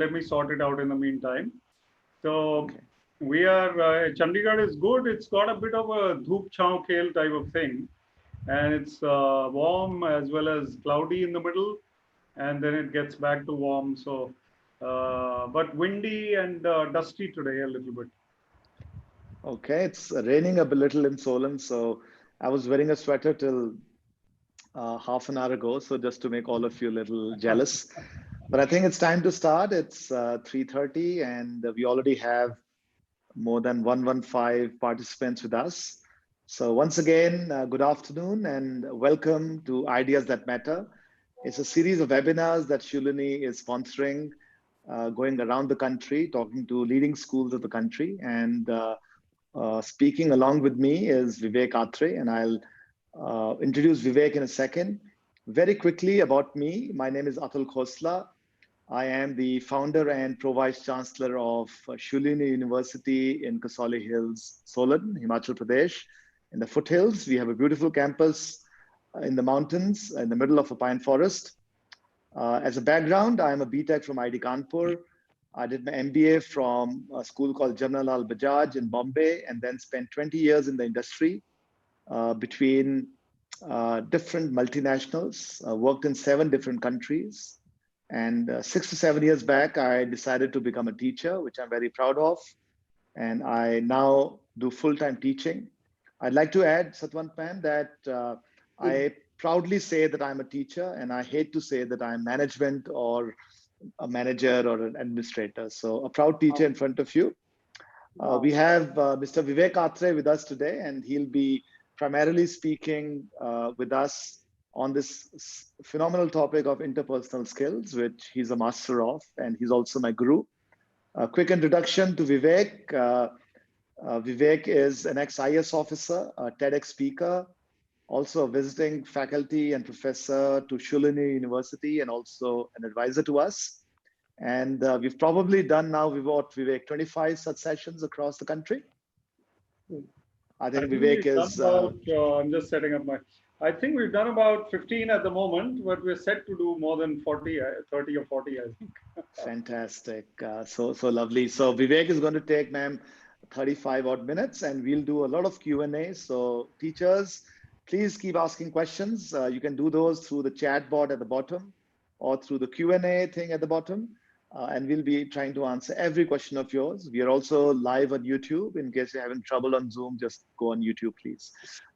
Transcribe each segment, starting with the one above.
let me sort it out in the meantime. So Okay. we are, Chandigarh is good. It's got a bit of a dhoop chhaw khel type of thing. And it's warm as well as cloudy in the middle. And then it gets back to warm. So, but windy and dusty today a little bit. Okay, it's raining a little in Solon, so I was wearing a sweater till half an hour ago, so just to make all of you a little jealous. But I think it's time to start. It's 3:30, and we already have more than 115 participants with us. So once again, good afternoon and welcome to Ideas That Matter. It's a series of webinars that Shulini is sponsoring, going around the country, talking to leading schools of the country. And speaking along with me is Vivek Atray, and I'll introduce Vivek in a second. Very quickly about me, my name is Atul Khosla. I am the founder and pro-vice chancellor of Shulini University in Kasoli Hills, Solon, Himachal Pradesh. In the foothills, we have a beautiful campus in the mountains, in the middle of a pine forest. As a background, I am a BTech from IIT Kanpur. I did my MBA from a school called Jamnalal Bajaj in Bombay, and then spent 20 years in the industry between different multinationals, worked in 7 different countries. And 6 to 7 years back, I decided to become a teacher, which I'm very proud of. And I now do full-time teaching. I'd like to add, Satwant Man, that I proudly say that I'm a teacher, and I hate to say that I'm management or a manager or an administrator. So a proud teacher in front of you. We have Mr. Vivek Atray with us today, and he'll be primarily speaking with us on this phenomenal topic of interpersonal skills, which he's a master of, and he's also my guru. A quick introduction to Vivek. Vivek is an ex-IAS officer, a TEDx speaker, also a visiting faculty and professor to Shulini University, and also an advisor to us. And we've probably done now, Vivek, 25 such sessions across the country. I I think think Vivek we've done is about, I'm just setting up my, I think we've done about 15 at the moment, but we're set to do more than 40, 30 or 40, I think. fantastic. So lovely. So Vivek is going to take, ma'am, 35 odd minutes, and we'll do a lot of Q&A. So teachers, please keep asking questions. You can do those through the chat board at the bottom or through the Q&A thing at the bottom. And we'll be trying to answer every question of yours. We are also live on YouTube. In case you're having trouble on Zoom, just go on YouTube, please.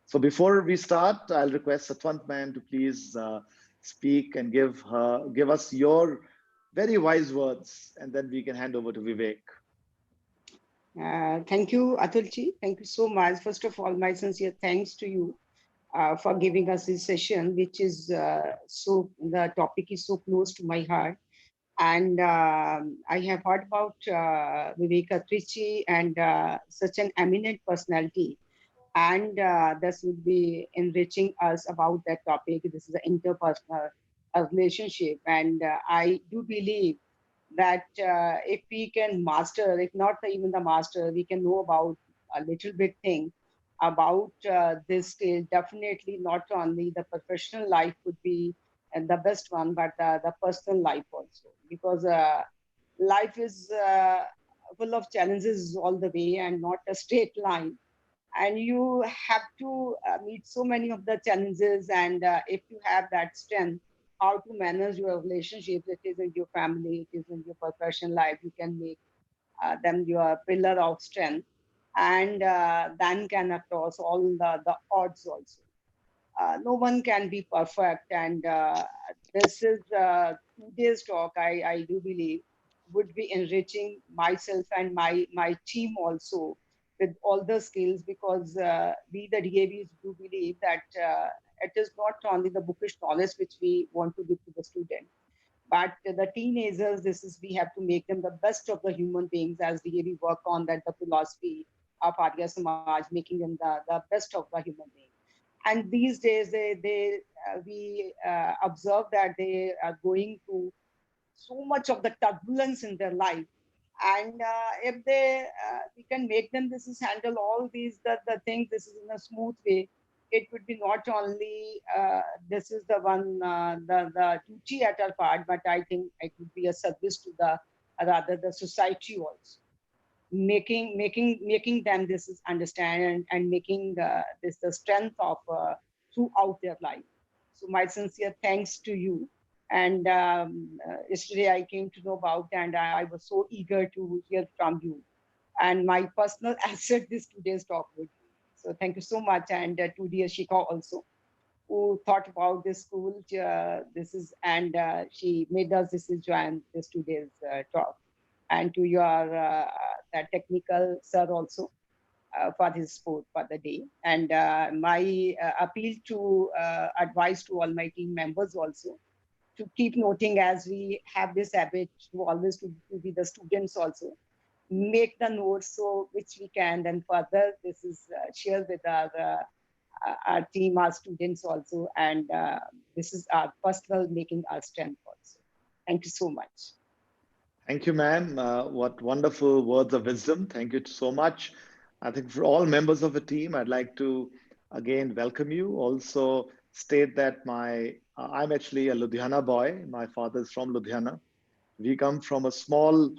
So before we start, I'll request Satwant ma'am to please speak and give us your very wise words, and then we can hand over to Vivek. Thank you, Atulji. Thank you so much. First of all, my sincere thanks to you for giving us this session, which is the topic is so close to my heart. And I have heard about Vivek Atrichi and such an eminent personality. And this would be enriching us about that topic. This is an interpersonal relationship. And I do believe that if we can master, if not even the master, we can know about a little bit thing about this skill. Definitely not only the professional life would be the best one, but the personal life also. Because life is full of challenges all the way and not a straight line. And you have to meet so many of the challenges. And if you have that strength, how to manage your relationships, it is in your family, it is in your professional life, you can make them your pillar of strength, and then can across all the odds also. No one can be perfect, and this is today's talk, I do believe, would be enriching myself and my team also with all the skills, because we the DAVs do believe that it is not only the bookish knowledge which we want to give to the student, but the teenagers, this is, we have to make them the best of the human beings, as we work on that, the philosophy of Arya Samaj, making them the best of the human being. And these days, we observe that they are going through so much of the turbulence in their life. And if they we can make them this is handle all these the things, this is in a smooth way, it would be not only this is the one the duty at our part, but I think it would be a service to the rather the society also, making them this is understand, and making this the strength of throughout their life. So my sincere thanks to you. And yesterday I came to know about, and I was so eager to hear from you. And my personal asset this today's talk would be. So thank you so much, and to dear Shikha also, who thought about this school. This is, and she made us this is join this today's talk, and to your that technical sir also for his support for the day. And my appeal to advice to all my team members also to keep noting, as we have this habit to always to be the students also, make the notes so which we can then further this is share with our team, our students also, and this is our personal making our strength also. Thank you so much. Thank you, ma'am. What wonderful words of wisdom. Thank you so much. I think for all members of the team, I'd like to again welcome you. Also state that I'm actually a Ludhiana boy. My father is from Ludhiana. We come from a small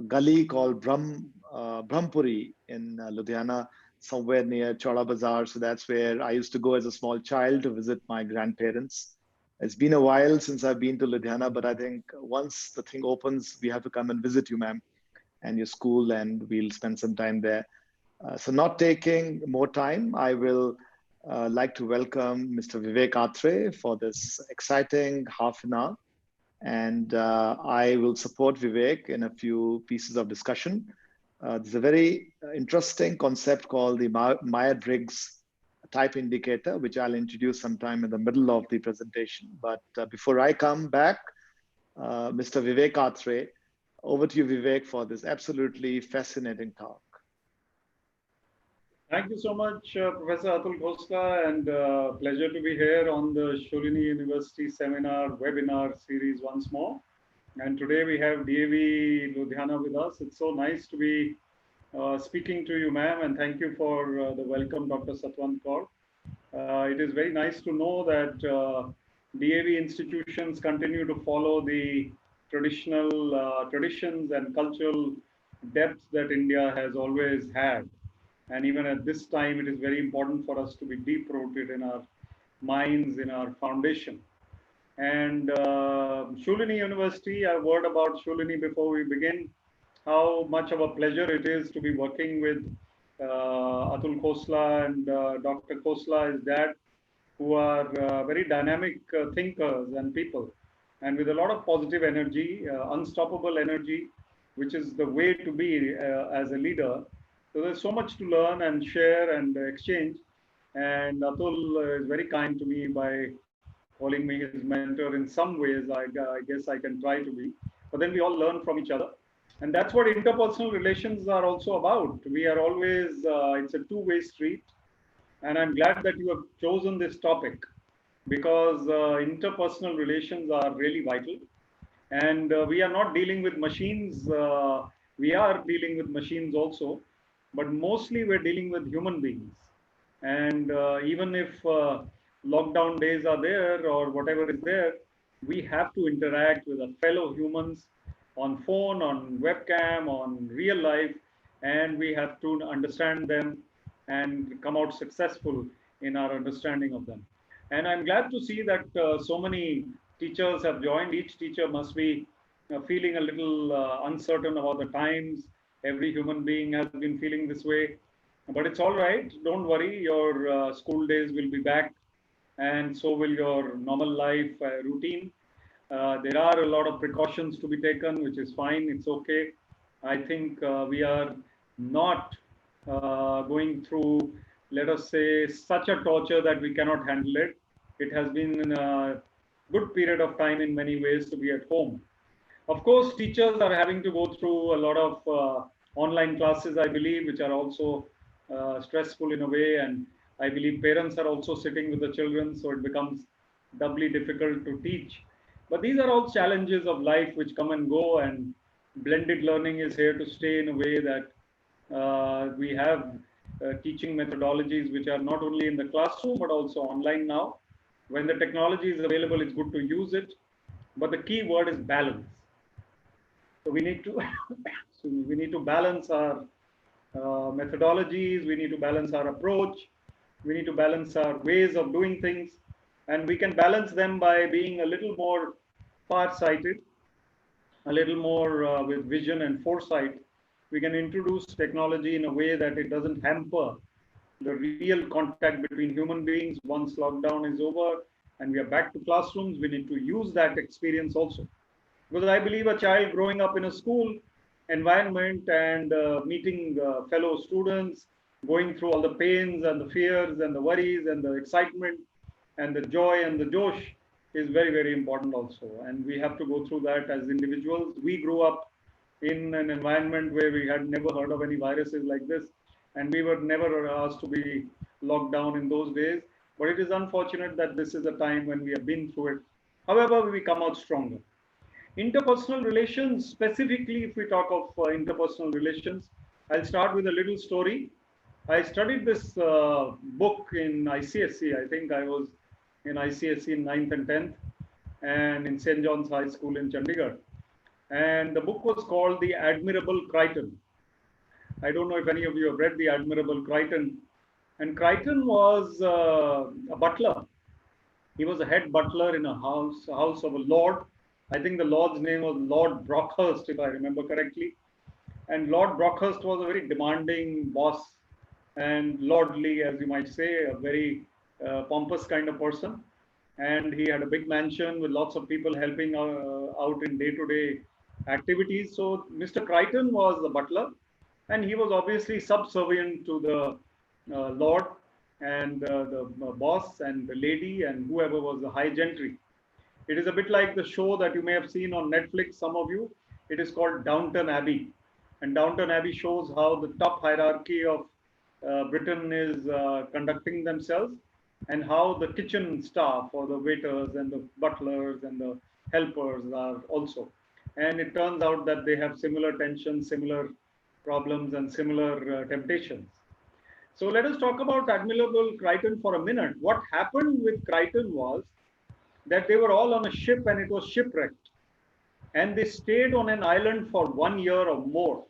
gully called Brahmpuri in Ludhiana, somewhere near Chowda Bazaar. So that's where I used to go as a small child to visit my grandparents. It's been a while since I've been to Ludhiana, but I think once the thing opens, we have to come and visit you, ma'am, and your school, and we'll spend some time there. So not taking more time, I will like to welcome Mr. Vivek Atray for this exciting half an hour. And I will support Vivek in a few pieces of discussion. There's a very interesting concept called the Myers-Briggs type indicator, which I'll introduce sometime in the middle of the presentation. But before I come back, Mr. Vivek Atray, over to you, Vivek, for this absolutely fascinating talk. Thank you so much, Professor Atul Khosla, and pleasure to be here on the Sholini University seminar webinar series once more. And today we have DAV Ludhiana with us. It's so nice to be speaking to you, ma'am, and thank you for the welcome, Dr. Satwant Kaur. It is very nice to know that DAV institutions continue to follow the traditional traditions and cultural depth that India has always had. And even at this time, it is very important for us to be deep rooted in our minds, in our foundation. And Sholini University, a word about Sholini before we begin, how much of a pleasure it is to be working with Atul Khosla and Dr. Khosla, his dad, who are very dynamic thinkers and people, and with a lot of positive energy, unstoppable energy, which is the way to be as a leader. So there's so much to learn and share and exchange. And Atul is very kind to me by calling me his mentor in some ways. I guess I can try to be. But then we all learn from each other. And that's what interpersonal relations are also about. We are always, it's a two-way street. And I'm glad that you have chosen this topic because interpersonal relations are really vital. And we are not dealing with machines. We are dealing with machines also, but mostly we're dealing with human beings. And even if lockdown days are there or whatever is there, we have to interact with our fellow humans on phone, on webcam, on real life, and we have to understand them and come out successful in our understanding of them. And I'm glad to see that so many teachers have joined. Each teacher must be feeling a little uncertain about the times. Every human being has been feeling this way, but it's all right. Don't worry, your school days will be back, and so will your normal life routine. There are a lot of precautions to be taken, which is fine. It's okay. I think we are not going through, let us say, such a torture that we cannot handle it. It has been a good period of time in many ways to be at home. Of course, teachers are having to go through a lot of online classes, I believe, which are also stressful in a way. And I believe parents are also sitting with the children, so it becomes doubly difficult to teach. But these are all challenges of life which come and go, and blended learning is here to stay in a way that we have teaching methodologies which are not only in the classroom but also online now. When the technology is available, it's good to use it. But the key word is balance. So we need to we need to balance our methodologies, we need to balance our approach, we need to balance our ways of doing things, and we can balance them by being a little more far-sighted, a little more with vision and foresight. We can introduce technology in a way that it doesn't hamper the real contact between human beings. Once lockdown is over and we are back to classrooms, we need to use that experience also. Because I believe a child growing up in a school environment and meeting fellow students, going through all the pains and the fears and the worries and the excitement and the joy and the josh is very, very important also. And we have to go through that as individuals. We grew up in an environment where we had never heard of any viruses like this, and we were never asked to be locked down in those days. But it is unfortunate that this is a time when we have been through it. However, we come out stronger. Interpersonal relations, specifically, if we talk of interpersonal relations, I'll start with a little story. I studied this book in ICSE. I think I was in ICSE in 9th and 10th, and in St. John's High School in Chandigarh. And the book was called The Admirable Crichton. I don't know if any of you have read The Admirable Crichton. And Crichton was a butler. He was a head butler in a house of a lord. I think the lord's name was Lord Brockhurst, if I remember correctly. And Lord Brockhurst was a very demanding boss and lordly, as you might say, a very pompous kind of person. And he had a big mansion with lots of people helping out in day-to-day activities. So Mr. Crichton was the butler, and he was obviously subservient to the lord and the boss and the lady and whoever was the high gentry. It is a bit like the show that you may have seen on Netflix, some of you. It is called Downton Abbey. And Downton Abbey shows how the top hierarchy of Britain is conducting themselves, and how the kitchen staff or the waiters and the butlers and the helpers are also. And it turns out that they have similar tensions, similar problems, and similar temptations. So let us talk about Admirable Crichton for a minute. What happened with Crichton was that they were all on a ship and it was shipwrecked. And they stayed on an island for 1 year or more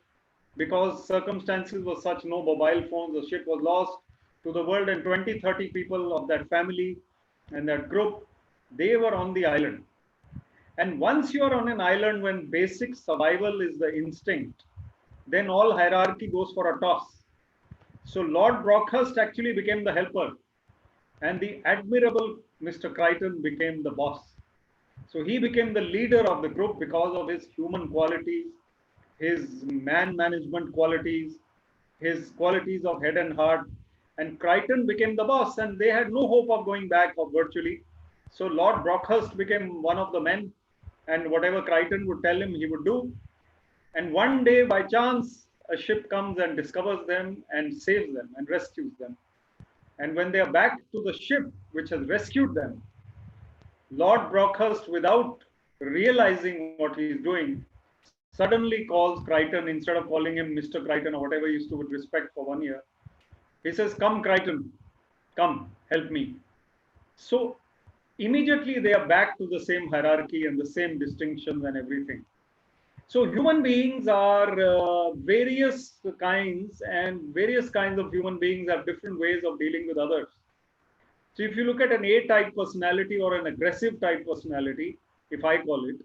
because circumstances were such, no mobile phones, the ship was lost to the world, and 20, 30 people of that family and that group, they were on the island. And once you are on an island, when basic survival is the instinct, then all hierarchy goes for a toss. So Lord Brockhurst actually became the helper, and the admirable Mr. Crichton became the boss. So he became the leader of the group because of his human qualities, his man management qualities, his qualities of head and heart. And Crichton became the boss, and they had no hope of going back or virtually. So Lord Brockhurst became one of the men, and whatever Crichton would tell him, he would do. And one day, by chance, a ship comes and discovers them and saves them and rescues them. And when they are back to the ship which has rescued them, Lord Brockhurst, without realizing what he is doing, suddenly calls Crichton, instead of calling him Mr. Crichton or whatever he used to with respect for 1 year. He says, "Come, Crichton, come, help me." So immediately they are back to the same hierarchy and the same distinctions and everything. So human beings are various kinds, and various kinds of human beings have different ways of dealing with others. So if you look at an A-type personality or an aggressive type personality, if I call it,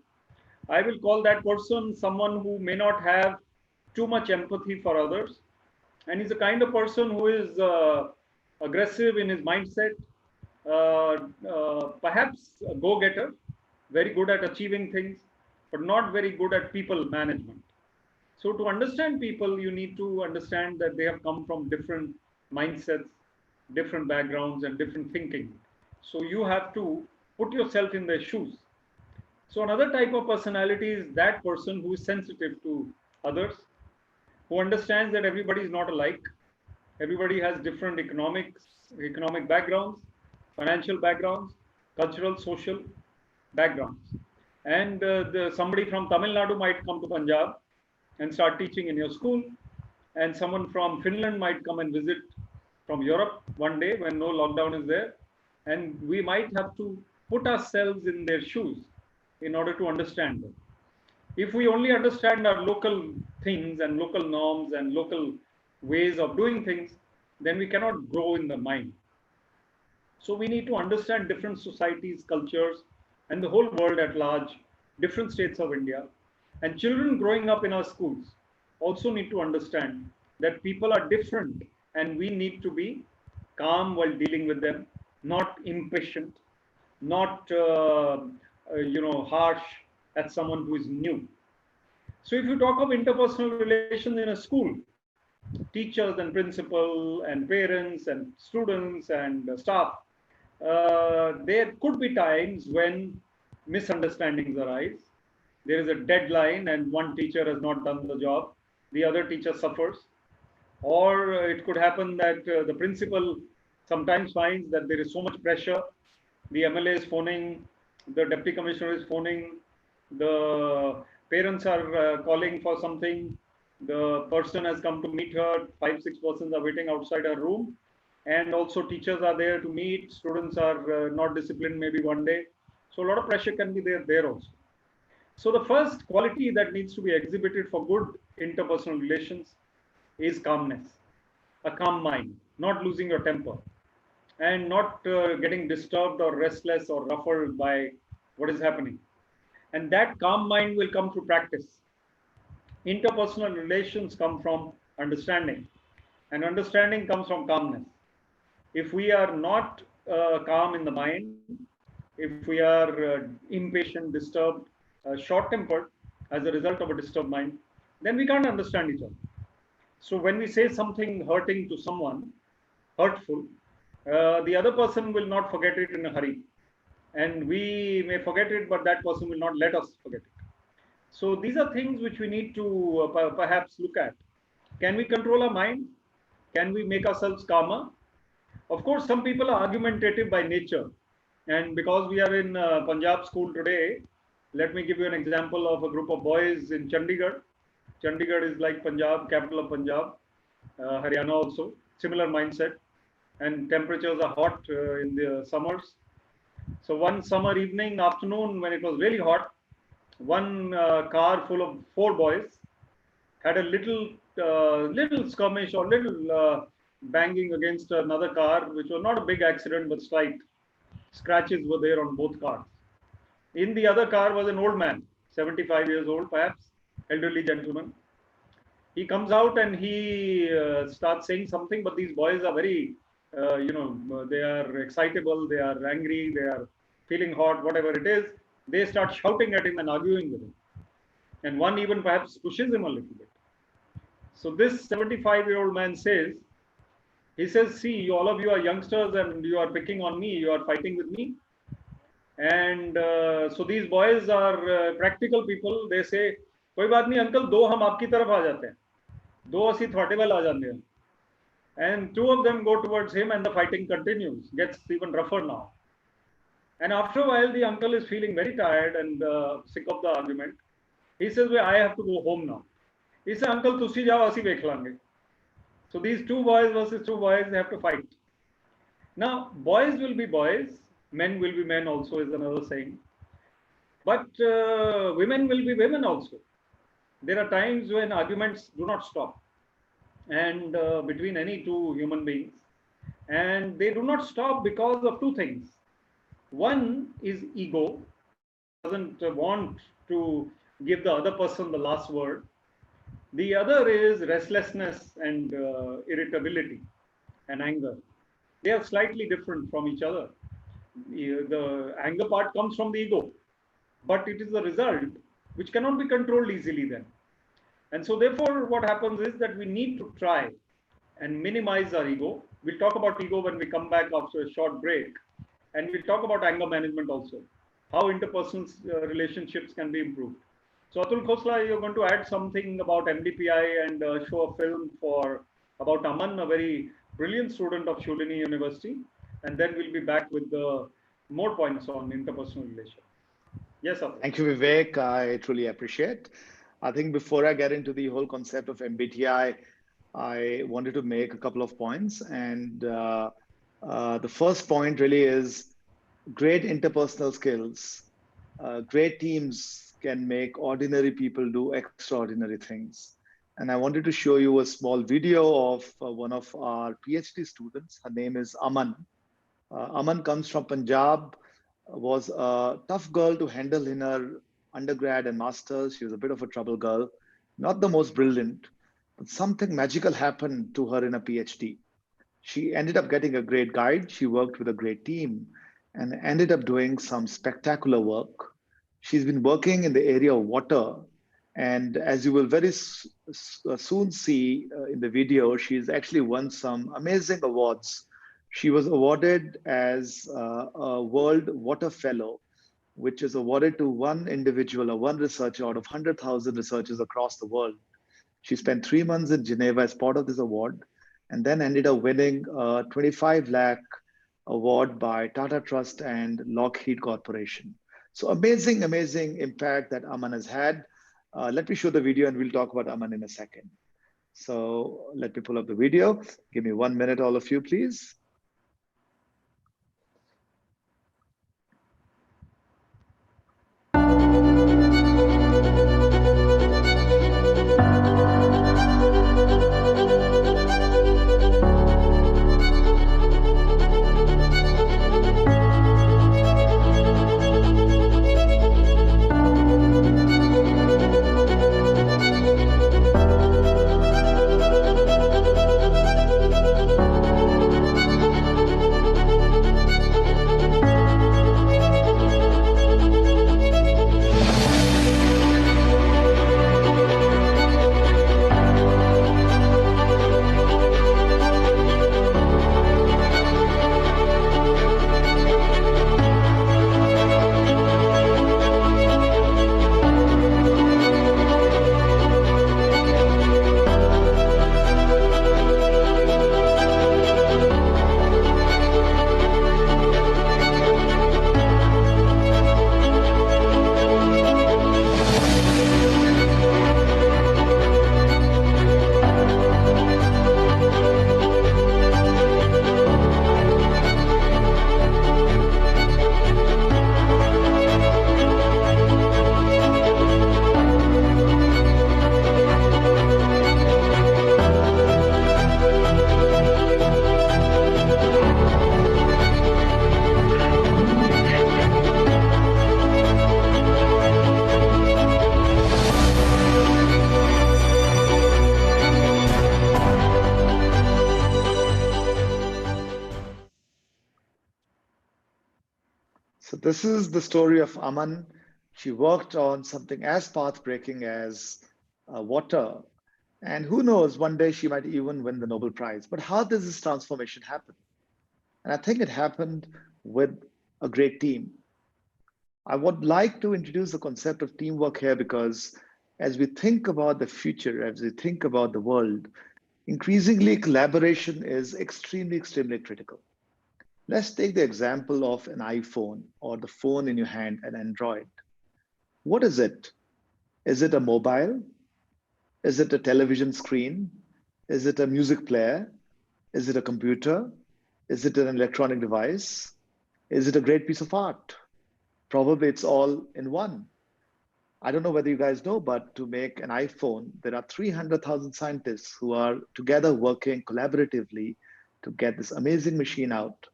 I will call that person someone who may not have too much empathy for others. And he's the kind of person who is aggressive in his mindset, perhaps a go-getter, very good at achieving things, but not very good at people management. So to understand people, you need to understand that they have come from different mindsets, different backgrounds, and different thinking. So you have to put yourself in their shoes. So another type of personality is that person who is sensitive to others, who understands that everybody is not alike. Everybody has different economic backgrounds, financial backgrounds, cultural, social backgrounds. And somebody from Tamil Nadu might come to Punjab and start teaching in your school. And someone from Finland might come and visit from Europe one day when no lockdown is there. And we might have to put ourselves in their shoes in order to understand them. If we only understand our local things and local norms and local ways of doing things, then we cannot grow in the mind. So we need to understand different societies, cultures, and the whole world at large, different states of India. And children growing up in our schools also need to understand that people are different and we need to be calm while dealing with them, not impatient, not harsh at someone who is new. So if you talk of interpersonal relations in a school, teachers and principal and parents and students and staff, there could be times when misunderstandings arise. There is a deadline and one teacher has not done the job, the other teacher suffers. Or it could happen that the principal sometimes finds that there is so much pressure. The MLA is phoning, the deputy commissioner is phoning, the parents are calling for something, the person has come to meet her, 5-6 persons are waiting outside her room, and also teachers are there to meet, students are not disciplined maybe one day. So a lot of pressure can be there also. So the first quality that needs to be exhibited for good interpersonal relations is calmness, a calm mind, not losing your temper, and not getting disturbed or restless or ruffled by what is happening. And that calm mind will come through practice. Interpersonal relations come from understanding, and understanding comes from calmness. If we are not calm in the mind, if we are impatient, disturbed, short tempered as a result of a disturbed mind, then we can't understand each other. So when we say something hurting to someone, hurtful, the other person will not forget it in a hurry. And we may forget it, but that person will not let us forget it. So these are things which we need to perhaps look at. Can we control our mind? Can we make ourselves calmer? Of course, some people are argumentative by nature. And because we are in Punjab school today, let me give you an example of a group of boys in Chandigarh. Chandigarh is like Punjab, capital of Punjab, Haryana also, similar mindset. And temperatures are hot in the summers. So one summer evening, afternoon, when it was really hot, one car full of 4 boys had a little skirmish or little banging against another car, which was not a big accident, but slight scratches were there on both cars. In the other car was an old man, 75 years old, perhaps, elderly gentleman. He comes out and he starts saying something, but these boys are very, they are excitable, they are angry, they are feeling hot, whatever it is. They start shouting at him and arguing with him. And one even perhaps pushes him a little bit. So this 75-year-old man says, he says, see, all of you are youngsters and you are picking on me, you are fighting with me. And so these boys are practical people. They say, कोई बात नहीं uncle, दो हम आपकी तरफ आ जाते हैं, दो ਅਸੀਂ ਤੁਹਾਡੇ ਵੱਲ आ जाते हैं. And 2 of them go towards him and the fighting continues, gets even rougher now. And after a while, the uncle is feeling very tired and sick of the argument. He says, well, I have to go home now. He says, uncle, तुसी जाओ, ਅਸੀਂ ਵੇਖ ਲਾਂਗੇ. So these 2 boys versus 2 boys, they have to fight. Now, boys will be boys, men will be men also is another saying. But women will be women also. There are times when arguments do not stop, and between any 2 human beings, and they do not stop because of 2 things. One is ego, doesn't want to give the other person the last word. The other is restlessness and irritability and anger. They are slightly different from each other. The anger part comes from the ego, but it is a result which cannot be controlled easily then. And so therefore what happens is that we need to try and minimize our ego. We'll talk about ego when we come back after a short break. And we'll talk about anger management also, how interpersonal relationships can be improved. So Atul Khosla, you're going to add something about MDPI and show a film about Aman, a very brilliant student of Shulini University. And then we'll be back with the more points on interpersonal relations. Yes, Atul. Thank you, Vivek. I truly appreciate. I think before I get into the whole concept of MBTI, I wanted to make a couple of points. And the first point really is great interpersonal skills, great teams can make ordinary people do extraordinary things. And I wanted to show you a small video of one of our PhD students. Her name is Aman. Aman comes from Punjab, was a tough girl to handle in her undergrad and masters. She was a bit of a trouble girl, not the most brilliant, but something magical happened to her in a PhD. She ended up getting a great guide. She worked with a great team and ended up doing some spectacular work. She's been working in the area of water. And as you will very soon see in the video, she's actually won some amazing awards. She was awarded as a World Water Fellow, which is awarded to one individual or one researcher out of 100,000 researchers across the world. She spent 3 months in Geneva as part of this award, and then ended up winning a 25 lakh award by Tata Trust and Lockheed Corporation. So amazing, amazing impact that Aman has had. Let me show the video and we'll talk about Aman in a second. So let me pull up the video. Give me 1 minute, all of you, please. So this is the story of Aman. She worked on something as path-breaking as water. And who knows, one day she might even win the Nobel Prize. But how does this transformation happen? And I think it happened with a great team. I would like to introduce the concept of teamwork here because as we think about the future, as we think about the world, increasingly collaboration is extremely, extremely critical. Let's take the example of an iPhone or the phone in your hand, an Android. What is it? Is it a mobile? Is it a television screen? Is it a music player? Is it a computer? Is it an electronic device? Is it a great piece of art? Probably it's all in one. I don't know whether you guys know, but to make an iPhone, there are 300,000 scientists who are together working collaboratively to get this amazing machine out.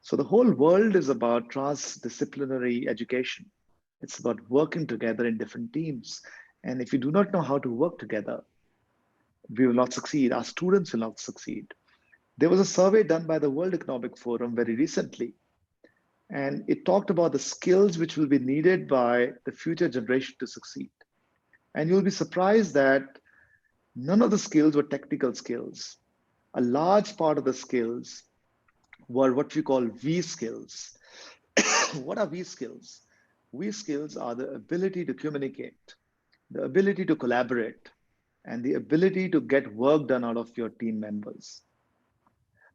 So the whole world is about transdisciplinary education. It's about working together in different teams. And if you do not know how to work together, we will not succeed. Our students will not succeed. There was a survey done by the World Economic Forum very recently, and it talked about the skills which will be needed by the future generation to succeed. And you'll be surprised that none of the skills were technical skills. A large part of the skills were what we call V skills. What are V skills? V skills are the ability to communicate, the ability to collaborate, and the ability to get work done out of your team members.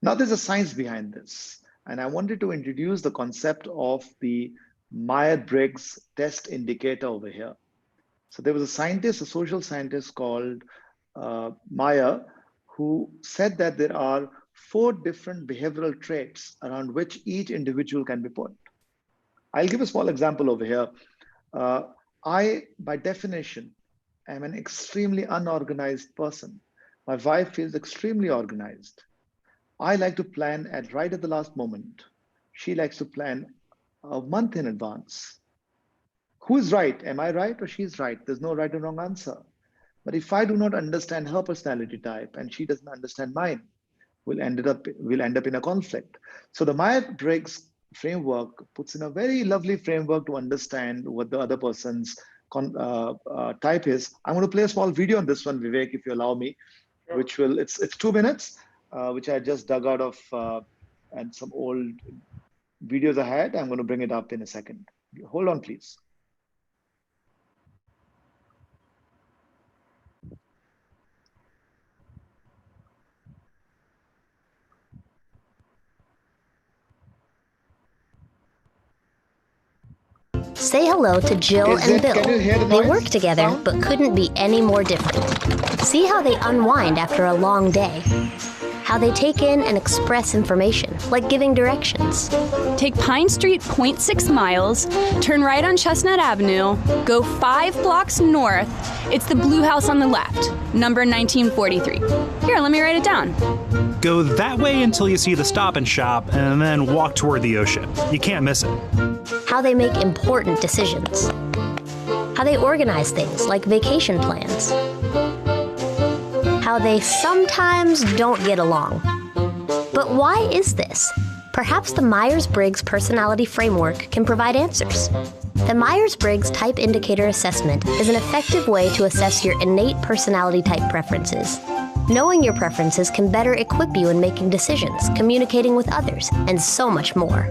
Now, there's a science behind this, and I wanted to introduce the concept of the Myers-Briggs test indicator over here. So there was a scientist, a social scientist called Meyer, who said that there are 4 different behavioral traits around which each individual can be put. I'll give a small example over here. I, by definition, am an extremely unorganized person. My wife feels extremely organized. I like to plan at right at the last moment. She likes to plan a month in advance. Who is right? Am I right or she's right? There's no right or wrong answer. But if I do not understand her personality type and she doesn't understand mine, we'll end up in a conflict. So the Myers-Briggs framework puts in a very lovely framework to understand what the other person's type is. I'm going to play a small video on this one, Vivek, if you allow me, Sure. which will it's 2 minutes, which I just dug out of and some old videos I had. I'm going to bring it up in a second. Hold on, please. Say hello to Jill and Bill. Can you hear the They noise? work together, Sound? but couldn't be any more different. See how they unwind after a long day. How they take in and express information, like giving directions. Take Pine Street 0.6 miles, turn right on Chestnut Avenue, go 5 blocks north. It's the blue house on the left, number 1943. Here, let me write it down. Go that way until you see the Stop and Shop, and then walk toward the ocean. You can't miss it. How they make important decisions. How they organize things like vacation plans. How they sometimes don't get along. But why is this? Perhaps the Myers-Briggs personality framework can provide answers. The Myers-Briggs Type Indicator Assessment is an effective way to assess your innate personality type preferences. Knowing your preferences can better equip you in making decisions, communicating with others, and so much more.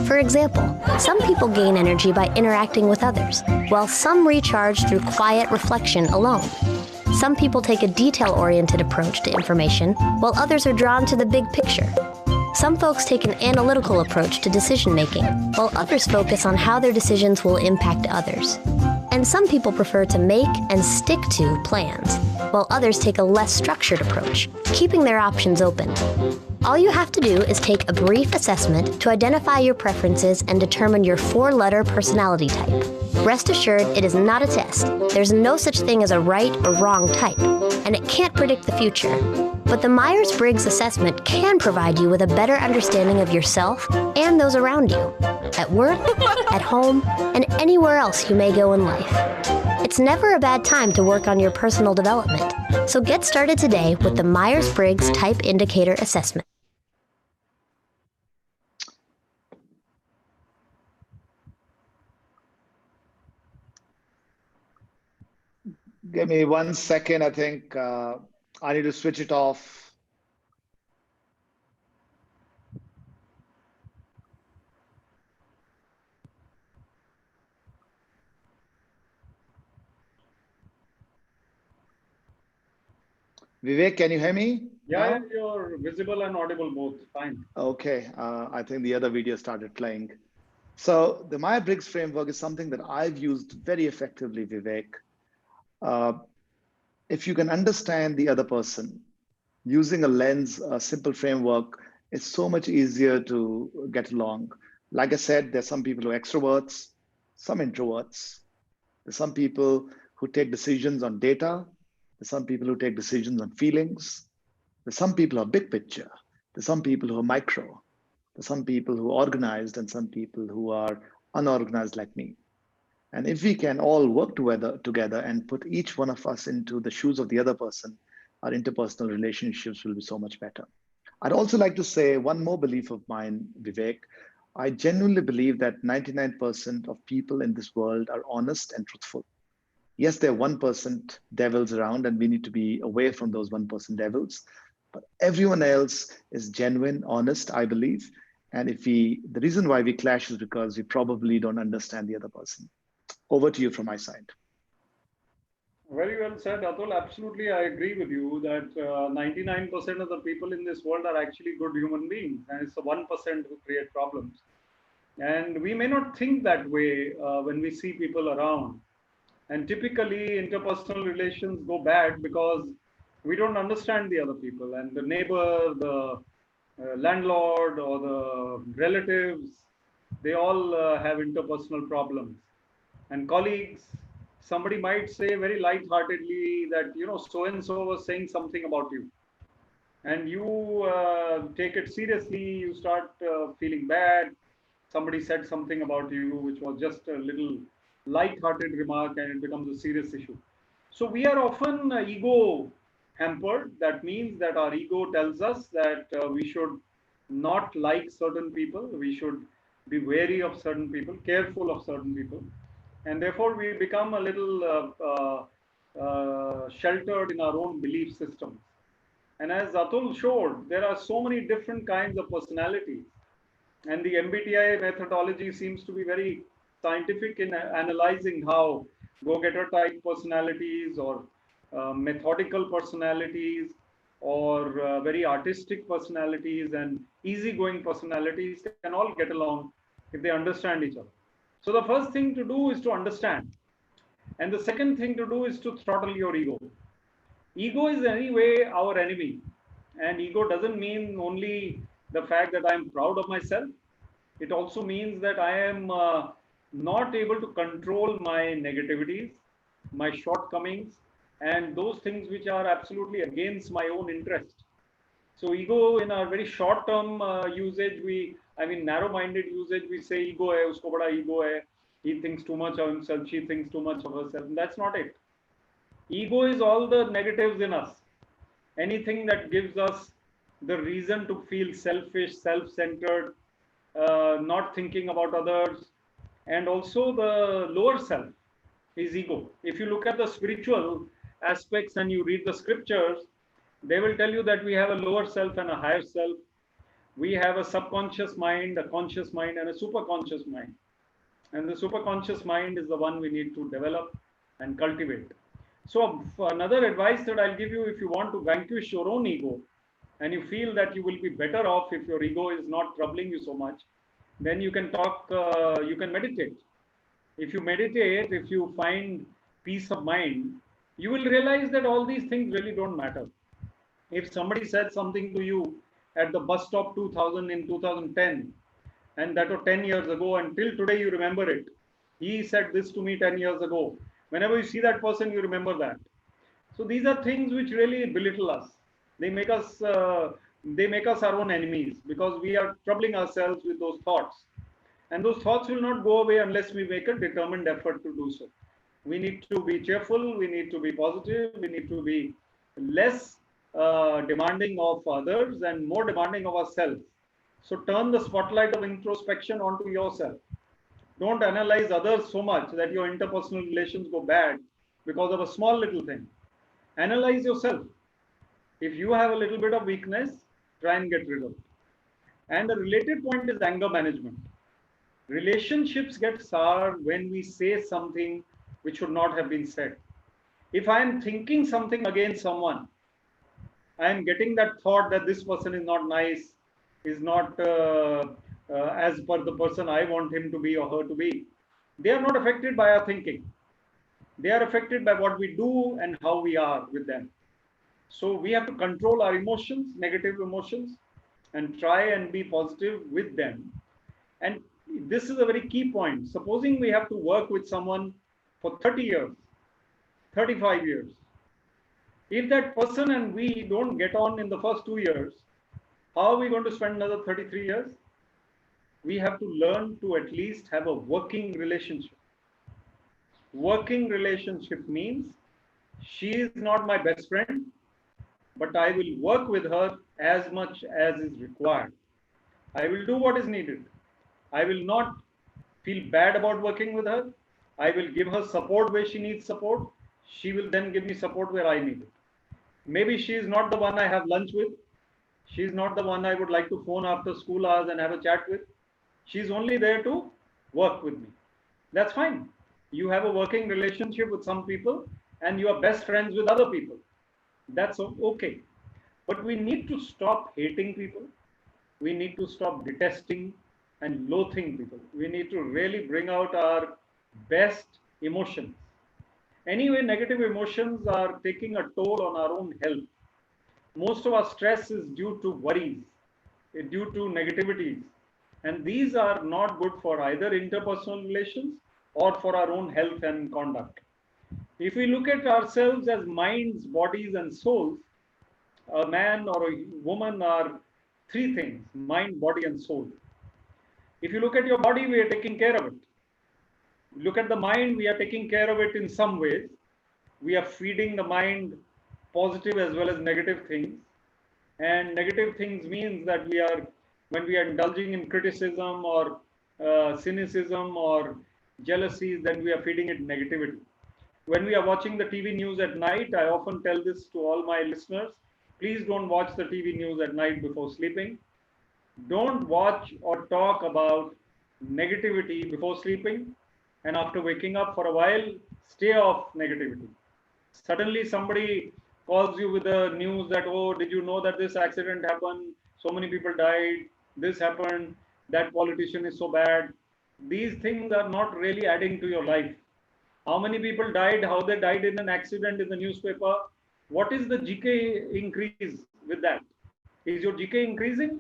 For example, some people gain energy by interacting with others, while some recharge through quiet reflection alone. Some people take a detail-oriented approach to information, while others are drawn to the big picture. Some folks take an analytical approach to decision-making, while others focus on how their decisions will impact others. And some people prefer to make and stick to plans, while others take a less structured approach, keeping their options open. All you have to do is take a brief assessment to identify your preferences and determine your 4-letter personality type. Rest assured, it is not a test. There's no such thing as a right or wrong type, and it can't predict the future. But the Myers-Briggs assessment can provide you with a better understanding of yourself and those around you, at work, at home, and anywhere else you may go in life. It's never a bad time to work on your personal development, so get started today with the Myers-Briggs Type Indicator Assessment. Give me 1 second. I think I need to switch it off. Vivek, can you hear me? Yeah, now? you're visible and audible both. Fine. Okay, I think the other video started playing. So the Myers-Briggs framework is something that I've used very effectively, Vivek. If you can understand the other person using a lens, a simple framework, it's so much easier to get along. Like I said, there's some people who are extroverts, some introverts. There's some people who take decisions on data. There's some people who take decisions on feelings. There's some people who are big picture. There's some people who are micro. There's some people who are organized and some people who are unorganized like me. And if we can all work together and put each one of us into the shoes of the other person, our interpersonal relationships will be so much better. I'd also like to say one more belief of mine, Vivek. I genuinely believe that 99% of people in this world are honest and truthful. Yes, there are 1% devils around and we need to be away from those 1% devils, but everyone else is genuine, honest, I believe. And the reason why we clash is because we probably don't understand the other person. Over to you from my side. Very well said, Atul. Absolutely, I agree with you that 99% of the people in this world are actually good human beings, and it's the 1% who create problems. And we may not think that way when we see people around. And typically, interpersonal relations go bad because we don't understand the other people, and the neighbor, the landlord, or the relatives, they all have interpersonal problems. And colleagues, somebody might say very light-heartedly that, so and so was saying something about you, and you take it seriously. You start feeling bad. Somebody said something about you which was just a little light-hearted remark, and it becomes a serious issue. So we are often ego hampered. That means that our ego tells us that we should not like certain people, we should be wary of certain people, careful of certain people, and therefore we become a little sheltered in our own belief systems. And as Atul showed, there are so many different kinds of personalities. And the MBTI methodology seems to be very scientific in analyzing how go-getter type personalities, or methodical personalities, or very artistic personalities and easygoing personalities can all get along if they understand each other. So the first thing to do is to understand. And the second thing to do is to throttle your ego. Ego is anyway our enemy. And ego doesn't mean only the fact that I'm proud of myself. It also means that I am not able to control my negativities, my shortcomings, and those things which are absolutely against my own interest. So ego, in our very short-term usage, narrow-minded usage, we say ego hai, usko bada ego hai. He thinks too much of himself, she thinks too much of herself. And that's not it. Ego is all the negatives in us. Anything that gives us the reason to feel selfish, self-centered, not thinking about others, and also the lower self is ego. If you look at the spiritual aspects and you read the scriptures, they will tell you that we have a lower self and a higher self. We have a subconscious mind, a conscious mind, and a superconscious mind. And the superconscious mind is the one we need to develop and cultivate. So another advice that I'll give you, if you want to vanquish your own ego, and you feel that you will be better off if your ego is not troubling you so much, then you can you can meditate. If you meditate, if you find peace of mind, you will realize that all these things really don't matter. If somebody said something to you at the bus stop in 2010, and that was 10 years ago, and till today you remember it. He said this to me 10 years ago. Whenever you see that person, you remember that. So these are things which really belittle us. They make us our own enemies, because we are troubling ourselves with those thoughts. And those thoughts will not go away unless we make a determined effort to do so. We need to be cheerful, we need to be positive, we need to be less demanding of others and more demanding of ourselves. So turn the spotlight of introspection onto yourself. Don't analyze others so much that your interpersonal relations go bad because of a small little thing. Analyze yourself. If you have a little bit of weakness, try and get rid of it. And the related point is anger management. Relationships get sour when we say something which should not have been said. If I am thinking something against someone, I am getting that thought that this person is not nice, is not as per the person I want him to be or her to be. They are not affected by our thinking. They are affected by what we do and how we are with them. So we have to control our emotions, negative emotions, and try and be positive with them. And this is a very key point. Supposing we have to work with someone for 30 years, 35 years. If that person and we don't get on in the first 2 years, how are we going to spend another 33 years? We have to learn to at least have a working relationship. Working relationship means she is not my best friend, but I will work with her as much as is required. I will do what is needed. I will not feel bad about working with her. I will give her support where she needs support. She will then give me support where I need it. Maybe she is not the one I have lunch with. She is not the one I would like to phone after school hours and have a chat with. She's only there to work with me. That's fine. You have a working relationship with some people and you are best friends with other people. That's okay. But we need to stop hating people. We need to stop detesting and loathing people. We need to really bring out our best emotions. Anyway, negative emotions are taking a toll on our own health. Most of our stress is due to worries, due to negativities. And these are not good for either interpersonal relations or for our own health and conduct. If we look at ourselves as minds, bodies, and souls, a man or a woman are three things: mind, body, and soul. If you look at your body, we are taking care of it. Look at the mind, we are taking care of it in some ways. We are feeding the mind positive as well as negative things. And negative things means that when we are indulging in criticism or cynicism or jealousies, then we are feeding it negativity. When we are watching the TV news at night, I often tell this to all my listeners: please don't watch the TV news at night before sleeping. Don't watch or talk about negativity before sleeping. And after waking up for a while, stay off negativity. Suddenly, somebody calls you with the news that, oh, did you know that this accident happened? So many people died. This happened. That politician is so bad. These things are not really adding to your life. How many people died? How they died in an accident in the newspaper? What is the GK increase with that? Is your GK increasing?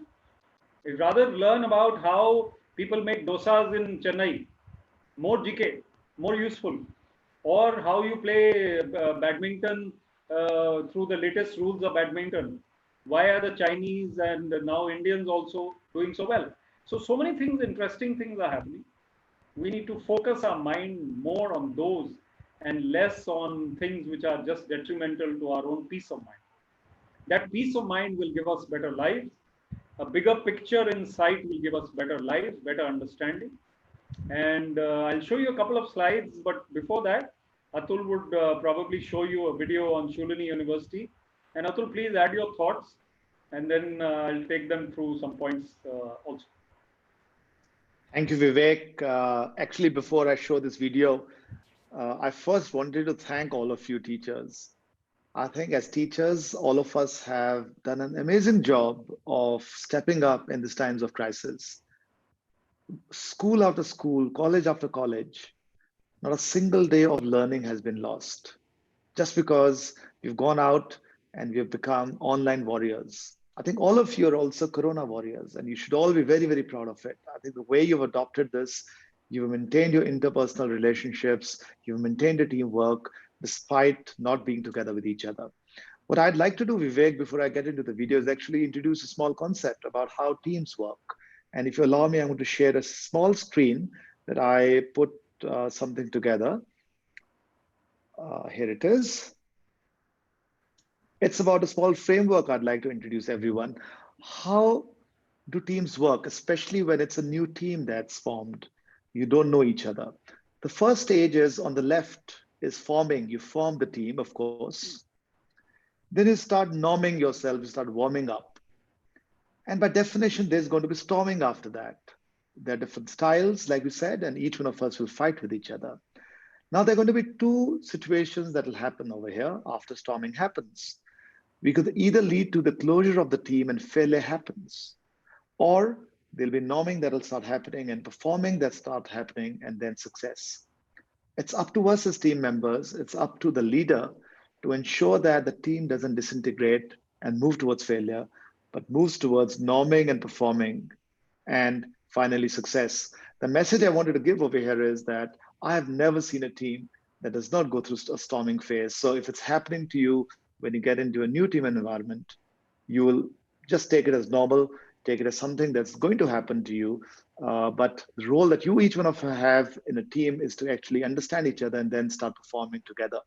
Rather learn about how people make dosas in Chennai. More GK, more useful. Or how you play badminton through the latest rules of badminton. Why are the Chinese and now Indians also doing so well? So many things, interesting things are happening. We need to focus our mind more on those and less on things which are just detrimental to our own peace of mind. That peace of mind will give us better lives. A bigger picture in sight will give us better lives, better understanding. And I'll show you a couple of slides, but before that, Atul would probably show you a video on Shulini University. And Atul, please add your thoughts, and then I'll take them through some points also. Thank you, Vivek. Actually, before I show this video, I first wanted to thank all of you teachers. I think as teachers, all of us have done an amazing job of stepping up in these times of crisis. School after school, college after college, not a single day of learning has been lost just because we've gone out and we have become online warriors. I think all of you are also Corona warriors, and you should all be very, very proud of it. I think the way you've adopted this, you've maintained your interpersonal relationships, you've maintained your teamwork despite not being together with each other. What I'd like to do, Vivek, before I get into the video, is actually introduce a small concept about how teams work. And if you allow me, I'm going to share a small screen that I put something together. Here it is. It's about a small framework I'd like to introduce everyone. How do teams work, especially when it's a new team that's formed? You don't know each other. The first stage is on the left is forming. You form the team, of course. Then you start norming yourself, you start warming up. And by definition, there's going to be storming after that. There are different styles, like we said, and each one of us will fight with each other. Now, there are going to be two situations that will happen over here after storming happens. We could either lead to the closure of the team and failure happens, or there'll be norming that will start happening and performing that start happening, and then success. It's up to us as team members, it's up to the leader to ensure that the team doesn't disintegrate and move towards failure, but moves towards norming and performing, and finally success. The message I wanted to give over here is that I have never seen a team that does not go through a storming phase. So if it's happening to you when you get into a new team environment, you will just take it as normal, take it as something that's going to happen to you. But the role that you, each one of you have in a team, is to actually understand each other and then start performing together.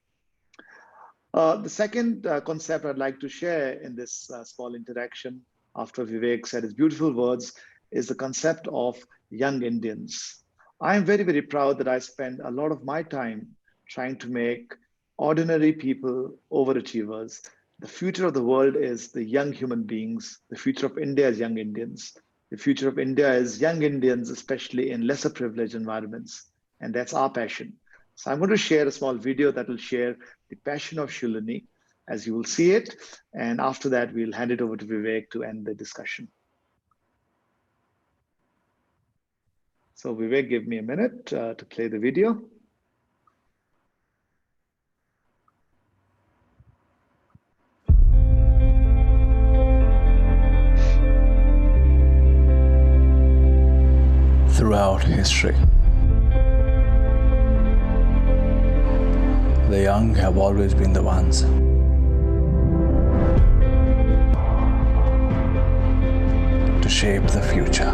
The second concept I'd like to share in this small interaction, after Vivek said his beautiful words, is the concept of young Indians. I am very, very proud that I spend a lot of my time trying to make ordinary people overachievers. The future of the world is the young human beings. The future of India is young Indians. The future of India is young Indians, especially in lesser privileged environments. And that's our passion. So I'm going to share a small video that will share the passion of Shulini, as you will see it. And after that, we'll hand it over to Vivek to end the discussion. So Vivek, give me a minute to play the video. Throughout history, The young have always been the ones to shape the future.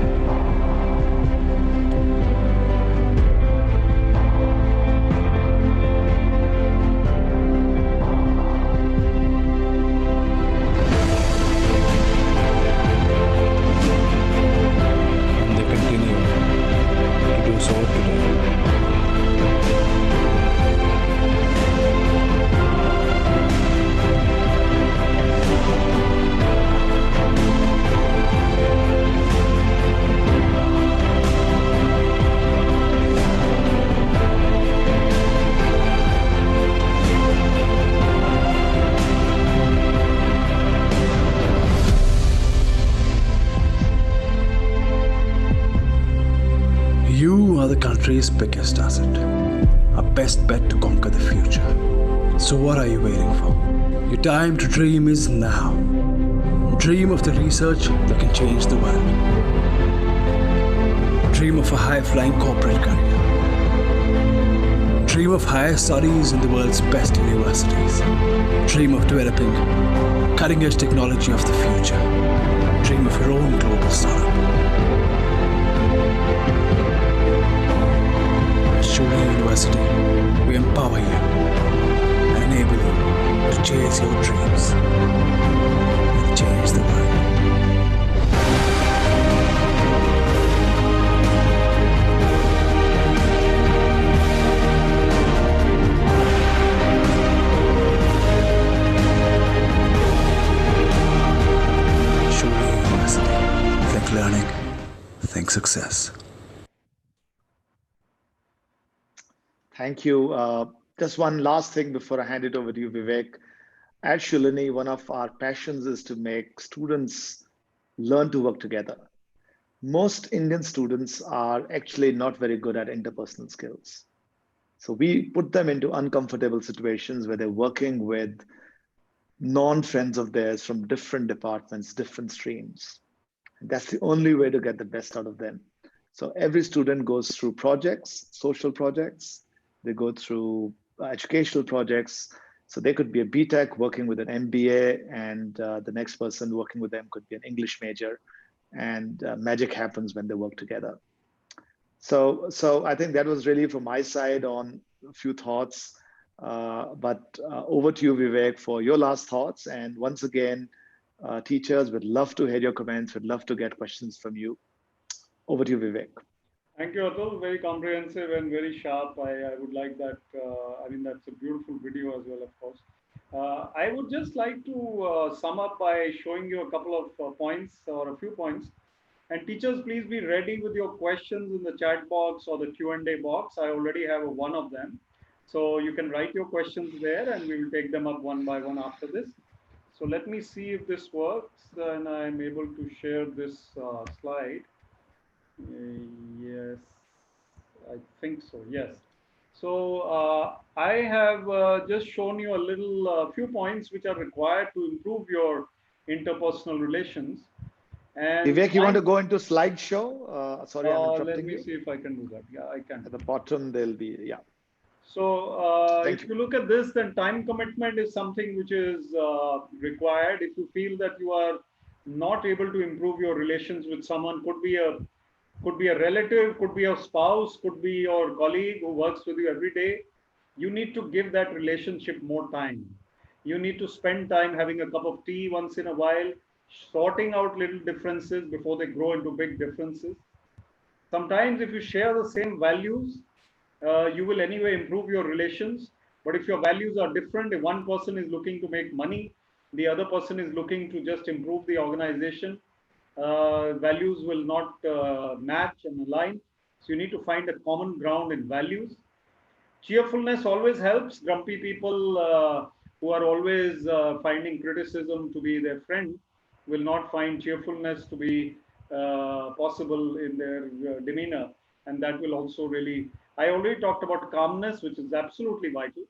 And they continue to do so today. You are the country's biggest asset, our best bet to conquer the future. So what are you waiting for? Your time to dream is now. Dream of the research that can change the world. Dream of a high-flying corporate career. Dream of higher studies in the world's best universities. Dream of developing cutting-edge technology of the future. Dream of your own global startup. At Shuli University, we empower you and enable you to chase your dreams and change the world. Shuli University. Think learning, think success. Thank you. Just one last thing before I hand it over to you, Vivek. At Shulini, one of our passions is to make students learn to work together. Most Indian students are actually not very good at interpersonal skills. So we put them into uncomfortable situations where they're working with non-friends of theirs from different departments, different streams. And that's the only way to get the best out of them. So every student goes through projects, social projects. They go through educational projects. So they could be a BTech working with an MBA, and the next person working with them could be an English major. And magic happens when they work together. So I think that was really from my side on a few thoughts. But over to you, Vivek, for your last thoughts. And once again, teachers would love to hear your comments, would love to get questions from you. Over to you, Vivek. Thank you, Atul. Very comprehensive and very sharp. I would like that. I mean, that's a beautiful video as well, of course. I would just like to sum up by showing you a couple of points or a few points. And teachers, please be ready with your questions in the chat box or the Q&A box. I already have one of them. So you can write your questions there and we will take them up one by one after this. So let me see if this works and I'm able to share this slide. Yes, I think so. Yes. So I have just shown you a little few points which are required to improve your interpersonal relations. And Vivek, you want to go into slideshow? Sorry, I'm interrupting you. Let me see if I can do that. Yeah, I can. At the bottom, there'll be, yeah. So if you look at this, then time commitment is something which is required. If you feel that you are not able to improve your relations with someone, could be a relative, could be a spouse, could be your colleague who works with you every day. You need to give that relationship more time. You need to spend time having a cup of tea once in a while, sorting out little differences before they grow into big differences. Sometimes if you share the same values, you will anyway improve your relations. But if your values are different, if one person is looking to make money, the other person is looking to just improve the organization, values will not match and align. So you need to find a common ground in values. Cheerfulness always helps. Grumpy people who are always finding criticism to be their friend will not find cheerfulness to be possible in their demeanor. And that will also really, I already talked about calmness, which is absolutely vital.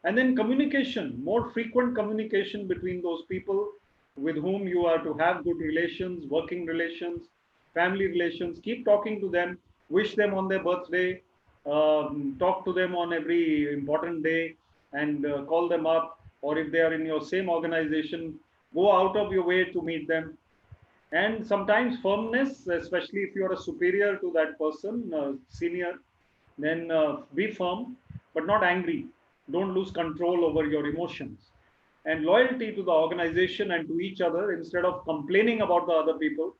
And then communication, more frequent communication between those people with whom you are to have good relations, working relations, family relations. Keep talking to them, wish them on their birthday, talk to them on every important day, and call them up, or if they are in your same organization, go out of your way to meet them. And sometimes firmness, especially if you are a superior to that person, senior, then be firm, but not angry. Don't lose control over your emotions. And loyalty to the organization and to each other, instead of complaining about the other people,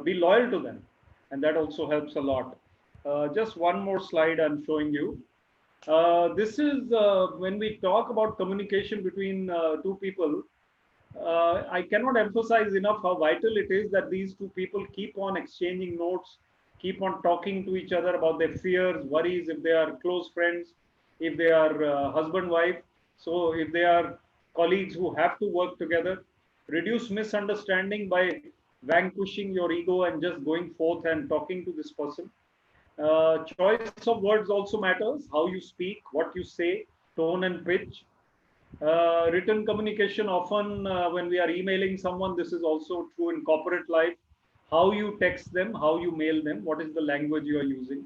be loyal to them. And that also helps a lot. Just one more slide I'm showing you. This is when we talk about communication between two people. I cannot emphasize enough how vital it is that these two people keep on exchanging notes, keep on talking to each other about their fears, worries, if they are close friends, if they are husband, wife. So if they are colleagues who have to work together, reduce misunderstanding by vanquishing your ego and just going forth and talking to this person. Choice of words also matters, how you speak, what you say, tone and pitch. Written communication, often when we are emailing someone, this is also true in corporate life. How you text them, how you mail them, what is the language you are using.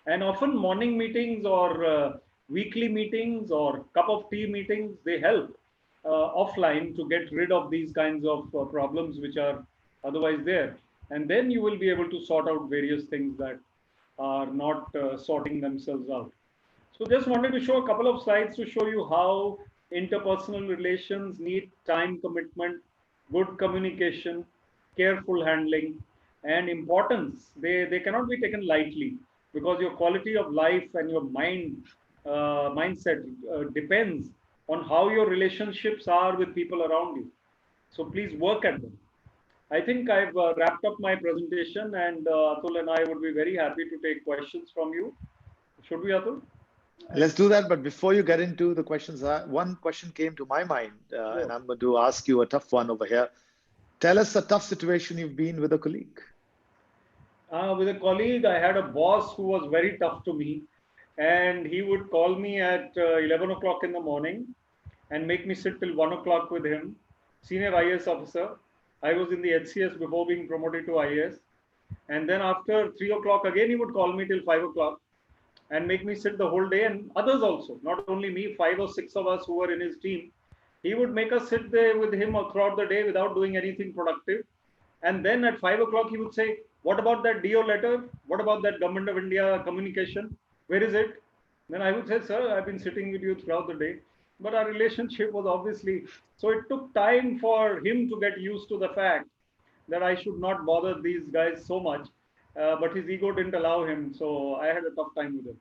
And often morning meetings or weekly meetings or cup of tea meetings, they help offline to get rid of these kinds of problems which are otherwise there. And then you will be able to sort out various things that are not sorting themselves out. So just wanted to show a couple of slides to show you how interpersonal relations need time commitment, good communication, careful handling, and importance. They cannot be taken lightly, because your quality of life and your mindset depends on how your relationships are with people around you. So please work at them. I think I've wrapped up my presentation, and Atul and I would be very happy to take questions from you. Should we, Atul? Let's do that. But before you get into the questions, one question came to my mind, and I'm going to ask you a tough one over here. Tell us a tough situation you've been with a colleague. With a colleague, I had a boss who was very tough to me, and he would call me at 11 o'clock in the morning and make me sit till 1 o'clock with him. Senior IAS officer. I was in the HCS before being promoted to IAS. And then after 3 o'clock, again, he would call me till 5 o'clock and make me sit the whole day, and others also, not only me, 5 or 6 of us who were in his team. He would make us sit there with him throughout the day without doing anything productive. And then at 5 o'clock, he would say, what about that DO letter? What about that Government of India communication? Where is it? Then I would say, sir, I've been sitting with you throughout the day. But our relationship was obviously, so it took time for him to get used to the fact that I should not bother these guys so much. But his ego didn't allow him. So I had a tough time with him.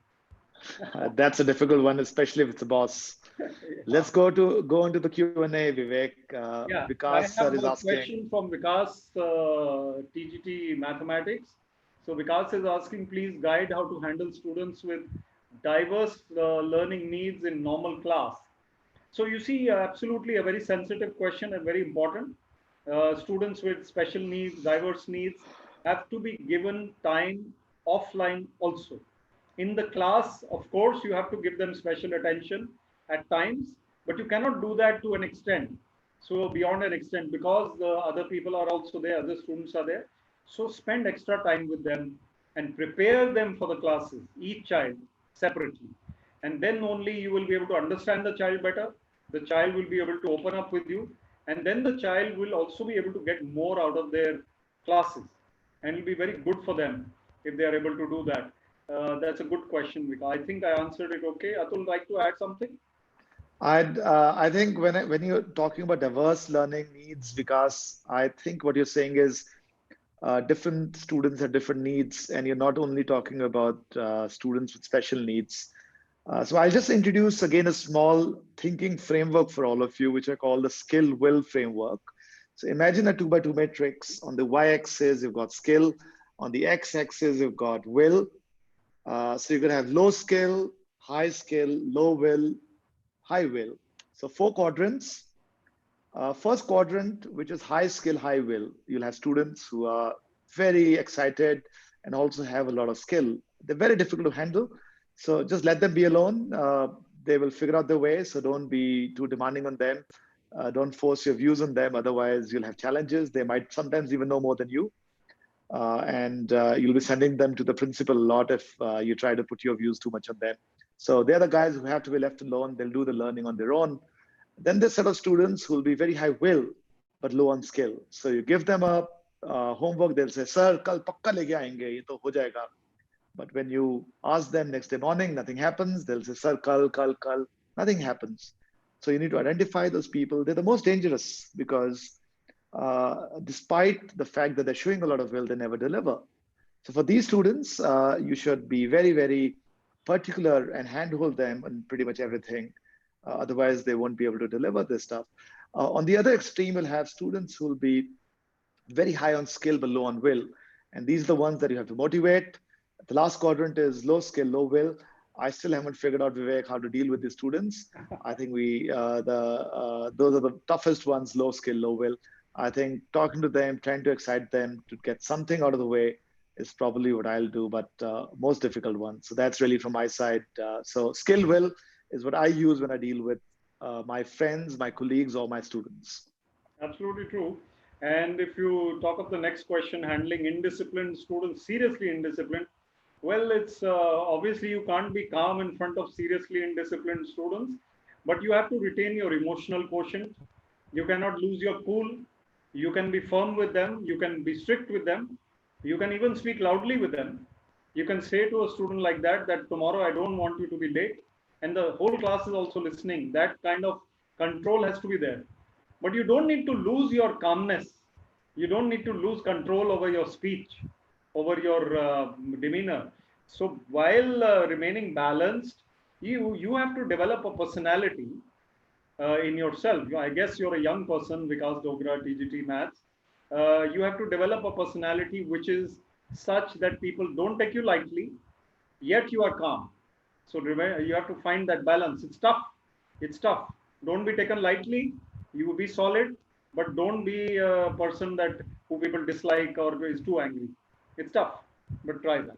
That's a difficult one, especially if it's a boss. Yeah. Let's go into the Q&A, Vivek. Vikas sir is asking. Question from Vikas, TGT Mathematics. So Vikas is asking, please guide how to handle students with diverse learning needs in normal class. So you see, absolutely a very sensitive question and very important. Students with special needs, diverse needs, have to be given time offline also. In the class, of course, you have to give them special attention at times, but you cannot do that to an extent. So beyond an extent, because the other people are also there, other students are there. So spend extra time with them and prepare them for the classes, each child separately. And then only you will be able to understand the child better. The child will be able to open up with you. And then the child will also be able to get more out of their classes. And it will be very good for them if they are able to do that. That's a good question, Vika. I think I answered it okay. Atul, like to add something? I think when you're talking about diverse learning needs, Vikas, I think what you're saying is different students have different needs, and you're not only talking about students with special needs. So I'll just introduce again a small thinking framework for all of you, which I call the skill-will framework. So imagine a 2x2 matrix. On the y-axis, you've got skill. On the x-axis, you've got will. So you're going to have low skill, high skill, low will, high will. So 4 quadrants. First quadrant, which is high skill, high will. You'll have students who are very excited and also have a lot of skill. They're very difficult to handle. So just let them be alone. They will figure out their way. So don't be too demanding on them. Don't force your views on them. Otherwise, you'll have challenges. They might sometimes even know more than you. And you'll be sending them to the principal a lot if you try to put your views too much on them. So they're the guys who have to be left alone. They'll do the learning on their own. Then there's a set of students who will be very high will, but low on skill. So you give them a homework, they'll say, "Sir, kal pakka lege aayenge, ye to ho jayega." But when you ask them next day morning, nothing happens. They'll say, "Sir, kal, nothing happens." So you need to identify those people. They're the most dangerous because despite the fact that they're showing a lot of will, they never deliver. So for these students, you should be very, very particular and handhold them on pretty much everything. Otherwise, they won't be able to deliver this stuff. On the other extreme, you'll have students who will be very high on skill but low on will. And these are the ones that you have to motivate. The last quadrant is low skill, low will. I still haven't figured out, Vivek, how to deal with these students. I think those are the toughest ones, low skill, low will. I think talking to them, trying to excite them to get something out of the way is probably what I'll do, but most difficult one. So that's really from my side. So skill, will is what I use when I deal with my friends, my colleagues, or my students. Absolutely true. And if you talk of the next question, handling indisciplined students, seriously indisciplined, well, it's obviously you can't be calm in front of seriously indisciplined students, but you have to retain your emotional quotient. You cannot lose your cool. You can be firm with them. You can be strict with them. You can even speak loudly with them. You can say to a student like that tomorrow I don't want you to be late. And the whole class is also listening. That kind of control has to be there. But you don't need to lose your calmness. You don't need to lose control over your speech, over your demeanor. So while remaining balanced, you have to develop a personality in yourself. I guess you're a young person, Vikas Dogra, TGT Maths. You have to develop a personality which is such that people don't take you lightly, yet you are calm. So remember, you have to find that balance. It's tough. It's tough. Don't be taken lightly. You will be solid, but don't be a person that who people dislike or is too angry. It's tough, but try that.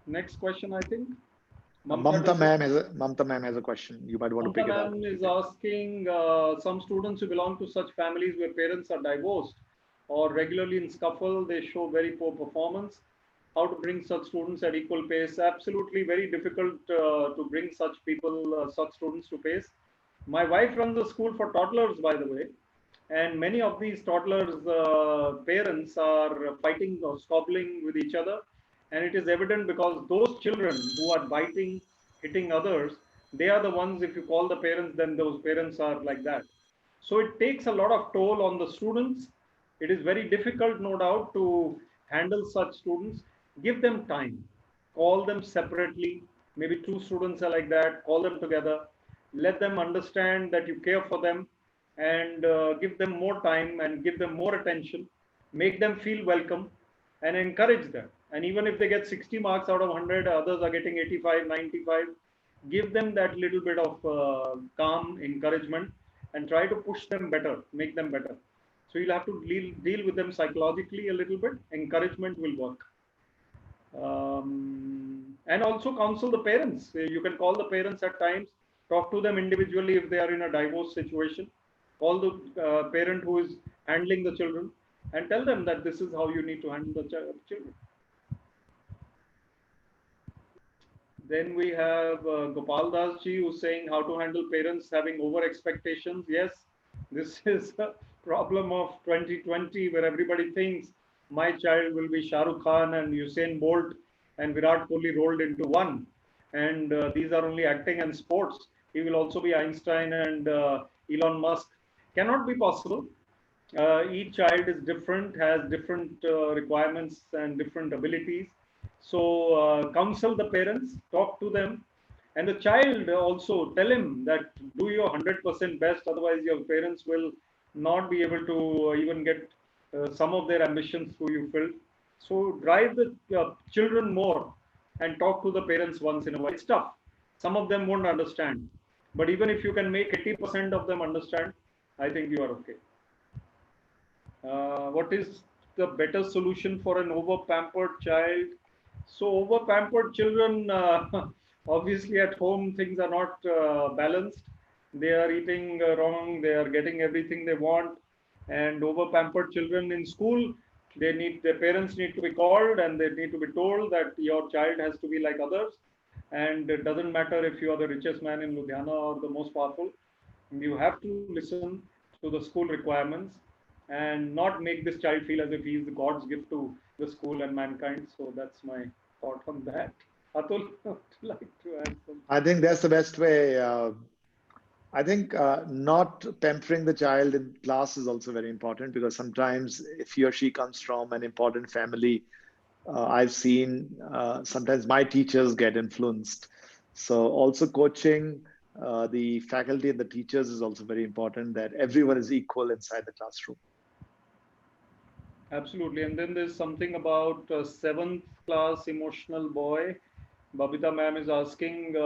Next question, I think. Mamta ma'am has a question. You might want to pick it up. Mamta ma'am is asking some students who belong to such families where parents are divorced or regularly in scuffle, they show very poor performance. How to bring such students at equal pace? Absolutely very difficult to bring such people, such students to pace. My wife runs a school for toddlers, by the way, and many of these toddlers' parents are fighting or squabbling with each other. And it is evident because those children who are biting, hitting others, they are the ones, if you call the parents, then those parents are like that. So it takes a lot of toll on the students. It is very difficult, no doubt, to handle such students. Give them time. Call them separately. Maybe two students are like that. Call them together. Let them understand that you care for them and give them more time and give them more attention. Make them feel welcome and encourage them. And even if they get 60 marks out of 100, others are getting 85, 95, give them that little bit of calm encouragement and try to push them better, make them better. So you'll have to deal with them psychologically a little bit. Encouragement will work. And also counsel the parents. You can call the parents at times, talk to them individually if they are in a divorce situation. Call the parent who is handling the children and tell them that this is how you need to handle the children. Then we have Gopal Das ji who's saying how to handle parents having over expectations. Yes, this is a problem of 2020 where everybody thinks my child will be Shah Rukh Khan and Usain Bolt and Virat Kohli rolled into one. And these are only acting and sports. He will also be Einstein and Elon Musk. Cannot be possible. Each child is different, has different requirements and different abilities. So counsel the parents, talk to them, and the child also tell him that do your 100% best, otherwise your parents will not be able to even get some of their ambitions through you filled. So drive the children more and talk to the parents once in a while. It's tough. Some of them won't understand. But even if you can make 80% of them understand, I think you are okay. What is the better solution for an over-pampered child? So over-pampered children, obviously at home things are not balanced. They are eating wrong. They are getting everything they want. And over-pampered children in school, Their parents need to be called and they need to be told that your child has to be like others. And it doesn't matter if you are the richest man in Ludhiana or the most powerful. You have to listen to the school requirements and not make this child feel as if he is God's gift to the school and mankind. So that's my thought on that. Atul, would you like to add something? I think that's the best way. I think not pampering the child in class is also very important, because sometimes if he or she comes from an important family, I've seen sometimes my teachers get influenced. So also coaching the faculty and the teachers is also very important, that everyone is equal inside the classroom. Absolutely. And then there's something about 7th class emotional boy. Babita ma'am is asking,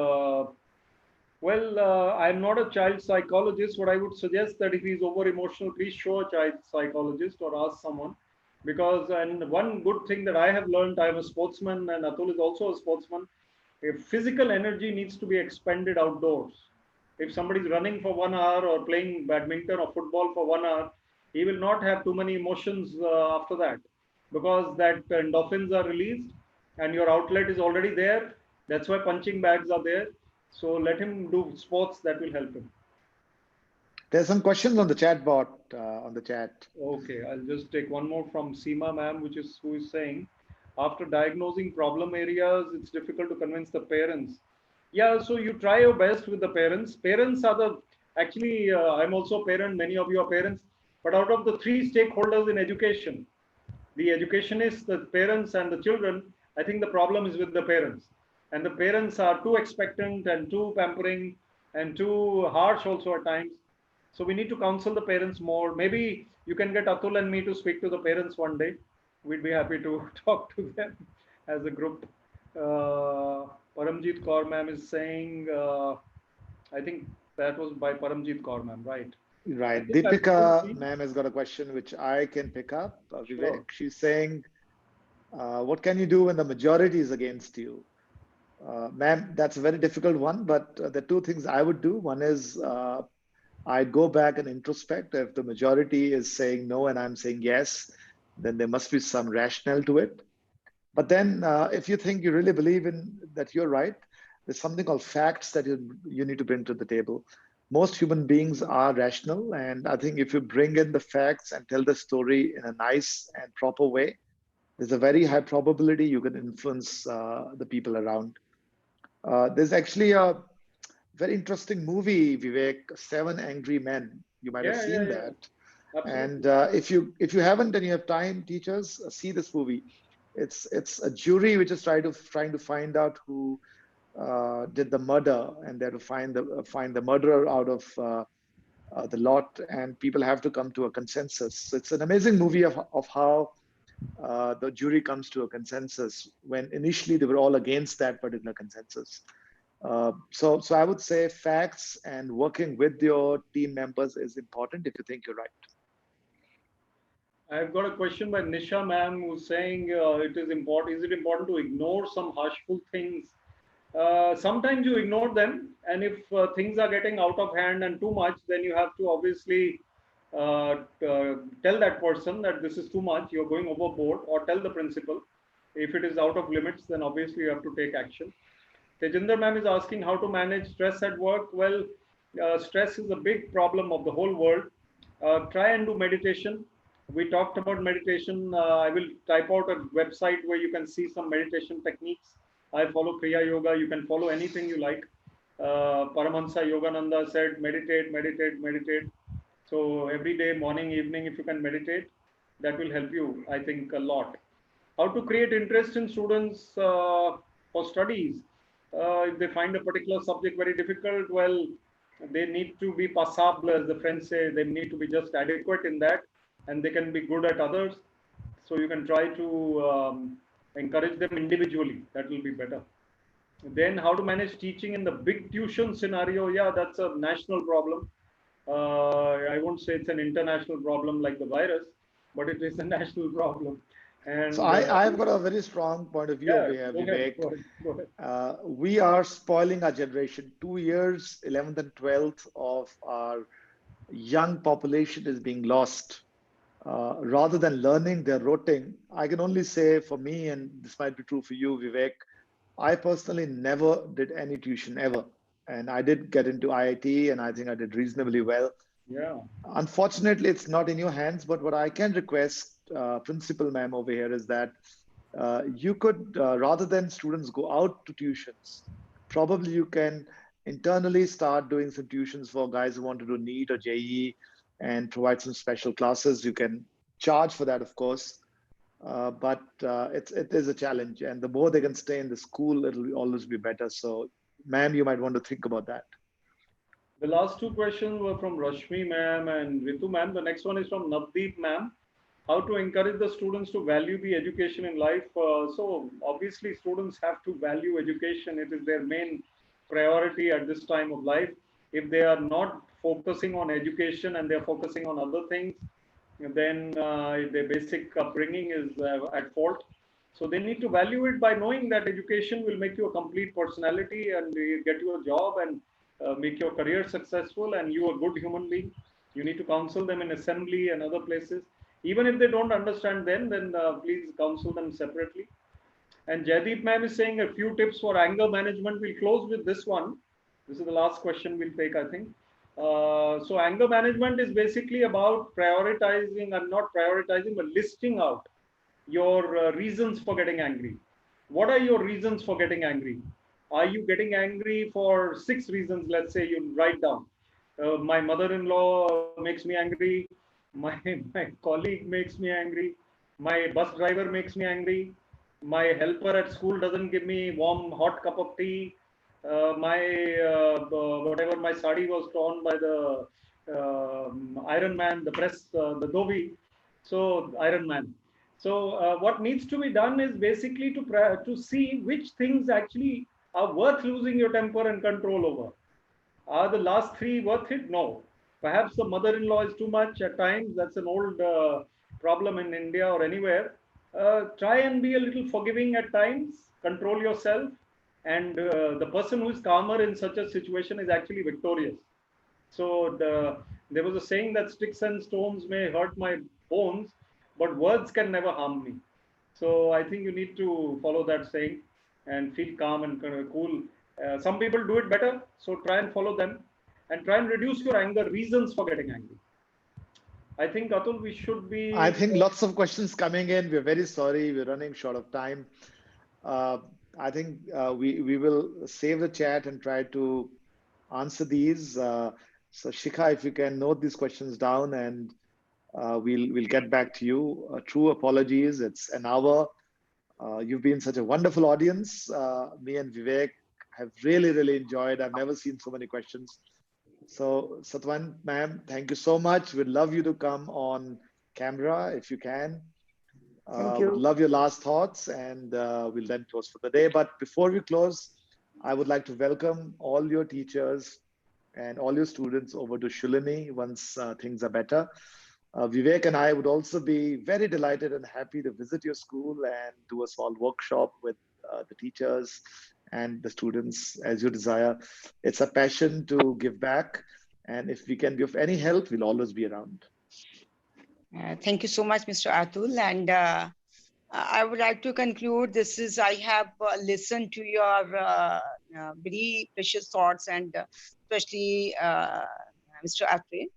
I'm not a child psychologist, but I would suggest that if he's over emotional, please show a child psychologist or ask someone. Because, and one good thing that I have learned, I'm a sportsman and Atul is also a sportsman. If physical energy needs to be expended outdoors, if somebody's running for 1 hour or playing badminton or football for 1 hour, he will not have too many emotions after that, because that endorphins are released and your outlet is already there. That's why punching bags are there. So let him do sports that will help him. There's some questions on the chat bot, on the chat. Okay, I'll just take one more from Seema ma'am, who is saying, after diagnosing problem areas, it's difficult to convince the parents. Yeah, so you try your best with the parents. Parents are actually, I'm also a parent, many of you are parents, but out of the 3 stakeholders in education, the educationists, the parents and the children, I think the problem is with the parents. And the parents are too expectant and too pampering and too harsh also at times. So we need to counsel the parents more. Maybe you can get Atul and me to speak to the parents one day. We'd be happy to talk to them as a group. Paramjeet Kaur ma'am is saying, I think that was by Paramjeet Kaur ma'am, right? Right. Deepika ma'am has got a question which I can pick up. Vivek, Sure. She's saying, what can you do when the majority is against you? Ma'am, that's a very difficult one, but the 2 things I would do. One is I'd go back and introspect. If the majority is saying no and I'm saying yes, then there must be some rationale to it. But then if you think you really believe in that you're right, there's something called facts that you need to bring to the table. Most human beings are rational. And I think if you bring in the facts and tell the story in a nice and proper way, there's a very high probability you can influence the people around. There's actually a very interesting movie, Vivek, 7 Angry Men. You might have seen that. Absolutely. And if you haven't and you have time, teachers, see this movie. It's a jury which is trying to find out who did the murder, and they have to find the murderer out of the lot, and people have to come to a consensus. So it's an amazing movie of how the jury comes to a consensus when initially they were all against that particular consensus. So I would say facts and working with your team members is important if you think you're right. I've got a question by Nisha ma'am, who's saying is it important to ignore some harshful things? Sometimes you ignore them, and if things are getting out of hand and too much, then you have to obviously tell that person that this is too much, you're going overboard, or tell the principal. If it is out of limits, then obviously you have to take action. Tejinder ma'am is asking how to manage stress at work. Well, stress is a big problem of the whole world. Try and do meditation. We talked about meditation. I will type out a website where you can see some meditation techniques. I follow Kriya Yoga. You can follow anything you like. Paramahansa Yogananda said, meditate, meditate, meditate. So every day, morning, evening, if you can meditate, that will help you, I think, a lot. How to create interest in students for studies. If they find a particular subject very difficult, well, they need to be passable, as the French say. They need to be just adequate in that, and they can be good at others. So you can try to encourage them individually. That will be better. Then how to manage teaching in the big tuition scenario. Yeah, that's a national problem. I won't say it's an international problem like the virus, but it is a national problem. And so I've got a very strong point of view over here, Vivek. Go ahead. We are spoiling our generation. 2 years, 11th and 12th of our young population is being lost rather than learning, they're roting. I can only say for me, and this might be true for you, Vivek, I personally never did any tuition ever. And I did get into IIT and I think I did reasonably well. Yeah. Unfortunately, it's not in your hands, but what I can request, Principal Ma'am over here, is that you could, rather than students go out to tuitions, probably you can internally start doing some tuitions for guys who want to do NEET or JEE and provide some special classes. You can charge for that, of course, but it is a challenge. And the more they can stay in the school, it'll always be better. So, ma'am, you might want to think about that. The last two questions were from Rashmi ma'am and Ritu ma'am. The next one is from Navdeep ma'am. How to encourage the students to value the education in life? So obviously students have to value education. It is their main priority at this time of life. If they are not focusing on education and they're focusing on other things, then their basic upbringing is at fault. So they need to value it by knowing that education will make you a complete personality and get you a job and make your career successful and you a good human being. You need to counsel them in assembly and other places. Even if they don't understand then please counsel them separately. And Jaideep ma'am is saying a few tips for anger management. We'll close with this one. This is the last question we'll take, I think. So anger management is basically about prioritizing and not prioritizing, but listing out your reasons for getting angry. What are your reasons for getting angry? Are you getting angry for 6 reasons? Let's say you write down. My mother-in-law makes me angry. My colleague makes me angry. My bus driver makes me angry. My helper at school doesn't give me warm, hot cup of tea. Whatever, my sari was torn by the Iron Man, the press, the Dhobi. So Iron Man. So what needs to be done is basically to see which things actually are worth losing your temper and control over. Are the last 3 worth it? No. Perhaps the mother-in-law is too much at times. That's an old problem in India or anywhere. Try and be a little forgiving at times. Control yourself. And the person who is calmer in such a situation is actually victorious. So there was a saying that sticks and stones may hurt my bones, but words can never harm me. So I think you need to follow that saying and feel calm and cool. Some people do it better, so try and follow them and try and reduce your anger, reasons for getting angry. I think, Atul, we should be... I think lots of questions coming in. We're very sorry. We're running short of time. I think we will save the chat and try to answer these. So Shikha, if you can note these questions down and we'll get back to you. True apologies. It's an hour. You've been such a wonderful audience. Me and Vivek have really enjoyed. I've never seen so many questions. So Satwan, ma'am, thank you so much. We'd love you to come on camera if you can. Thank you. Would love your last thoughts and we'll then close for the day. But before we close, I would like to welcome all your teachers and all your students over to Shulini once things are better. Vivek and I would also be very delighted and happy to visit your school and do a small workshop with the teachers and the students as you desire. It's a passion to give back. And if we can be of any help, we'll always be around. Thank you so much, Mr. Atul. And I would like to conclude. I have listened to your very precious thoughts and especially Mr. Atray.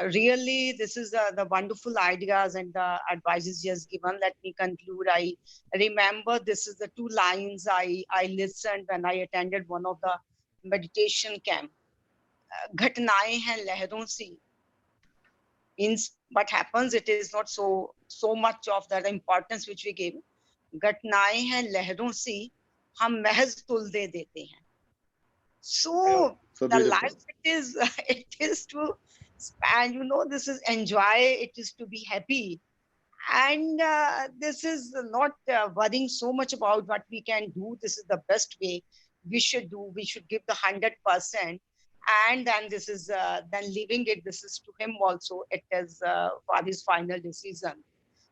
Really, this is the wonderful ideas and the advices he has given. Let me conclude. I remember this is the 2 lines I listened when I attended one of the meditation camp. Ghatnaएं हैं लहरों सी means what happens, it is not so much of the importance which we give. घटनाएं हैं लहरों सी हम महज तुल दे देते हैं. So the life it is to span, this is enjoy, it is to be happy. And this is not worrying so much about what we can do. This is the best way we should do. We should give the 100%. And then this is then leaving it. This is to him also. It is for his final decision.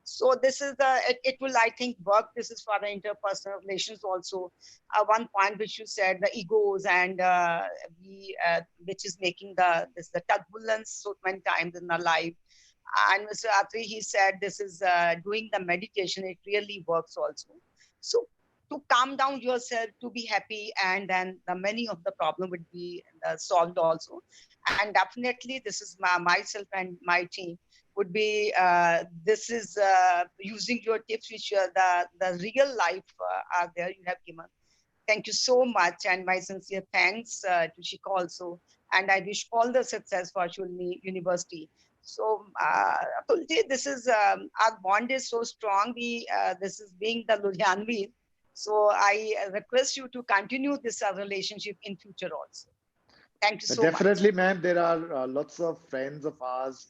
So this is it will, I think, work. This is for the interpersonal relations also. One point which you said, the egos and which is making the turbulence so many times in our life. And Mr. Atray, he said this is doing the meditation. It really works also. So to calm down yourself, to be happy, and then the many of the problem would be solved also. And definitely, this is myself and my team would be. This is using your tips, which the real life are there you have given. Thank you so much, and my sincere thanks to Shika also. And I wish all the success for Shulni University. So, Tulji, this is our bond is so strong. This is being the Ludhianvi. So I request you to continue this relationship in future also. Thank you so Definitely, much. ma'am. There are lots of friends of ours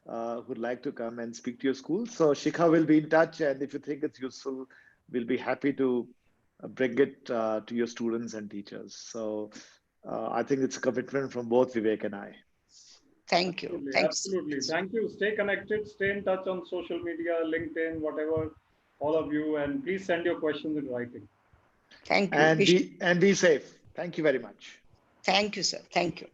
who'd like to come and speak to your school. So Shikha will be in touch, and if you think it's useful, we'll be happy to bring it to your students and teachers. So I think it's a commitment from both Vivek and I. Thank you. Absolutely, Thank you so absolutely. much. Thank you. Stay connected, stay in touch on social media, LinkedIn, whatever, all of you, and please send your questions in writing. Thank you. And be safe. Thank you very much. Thank you, sir. Thank you.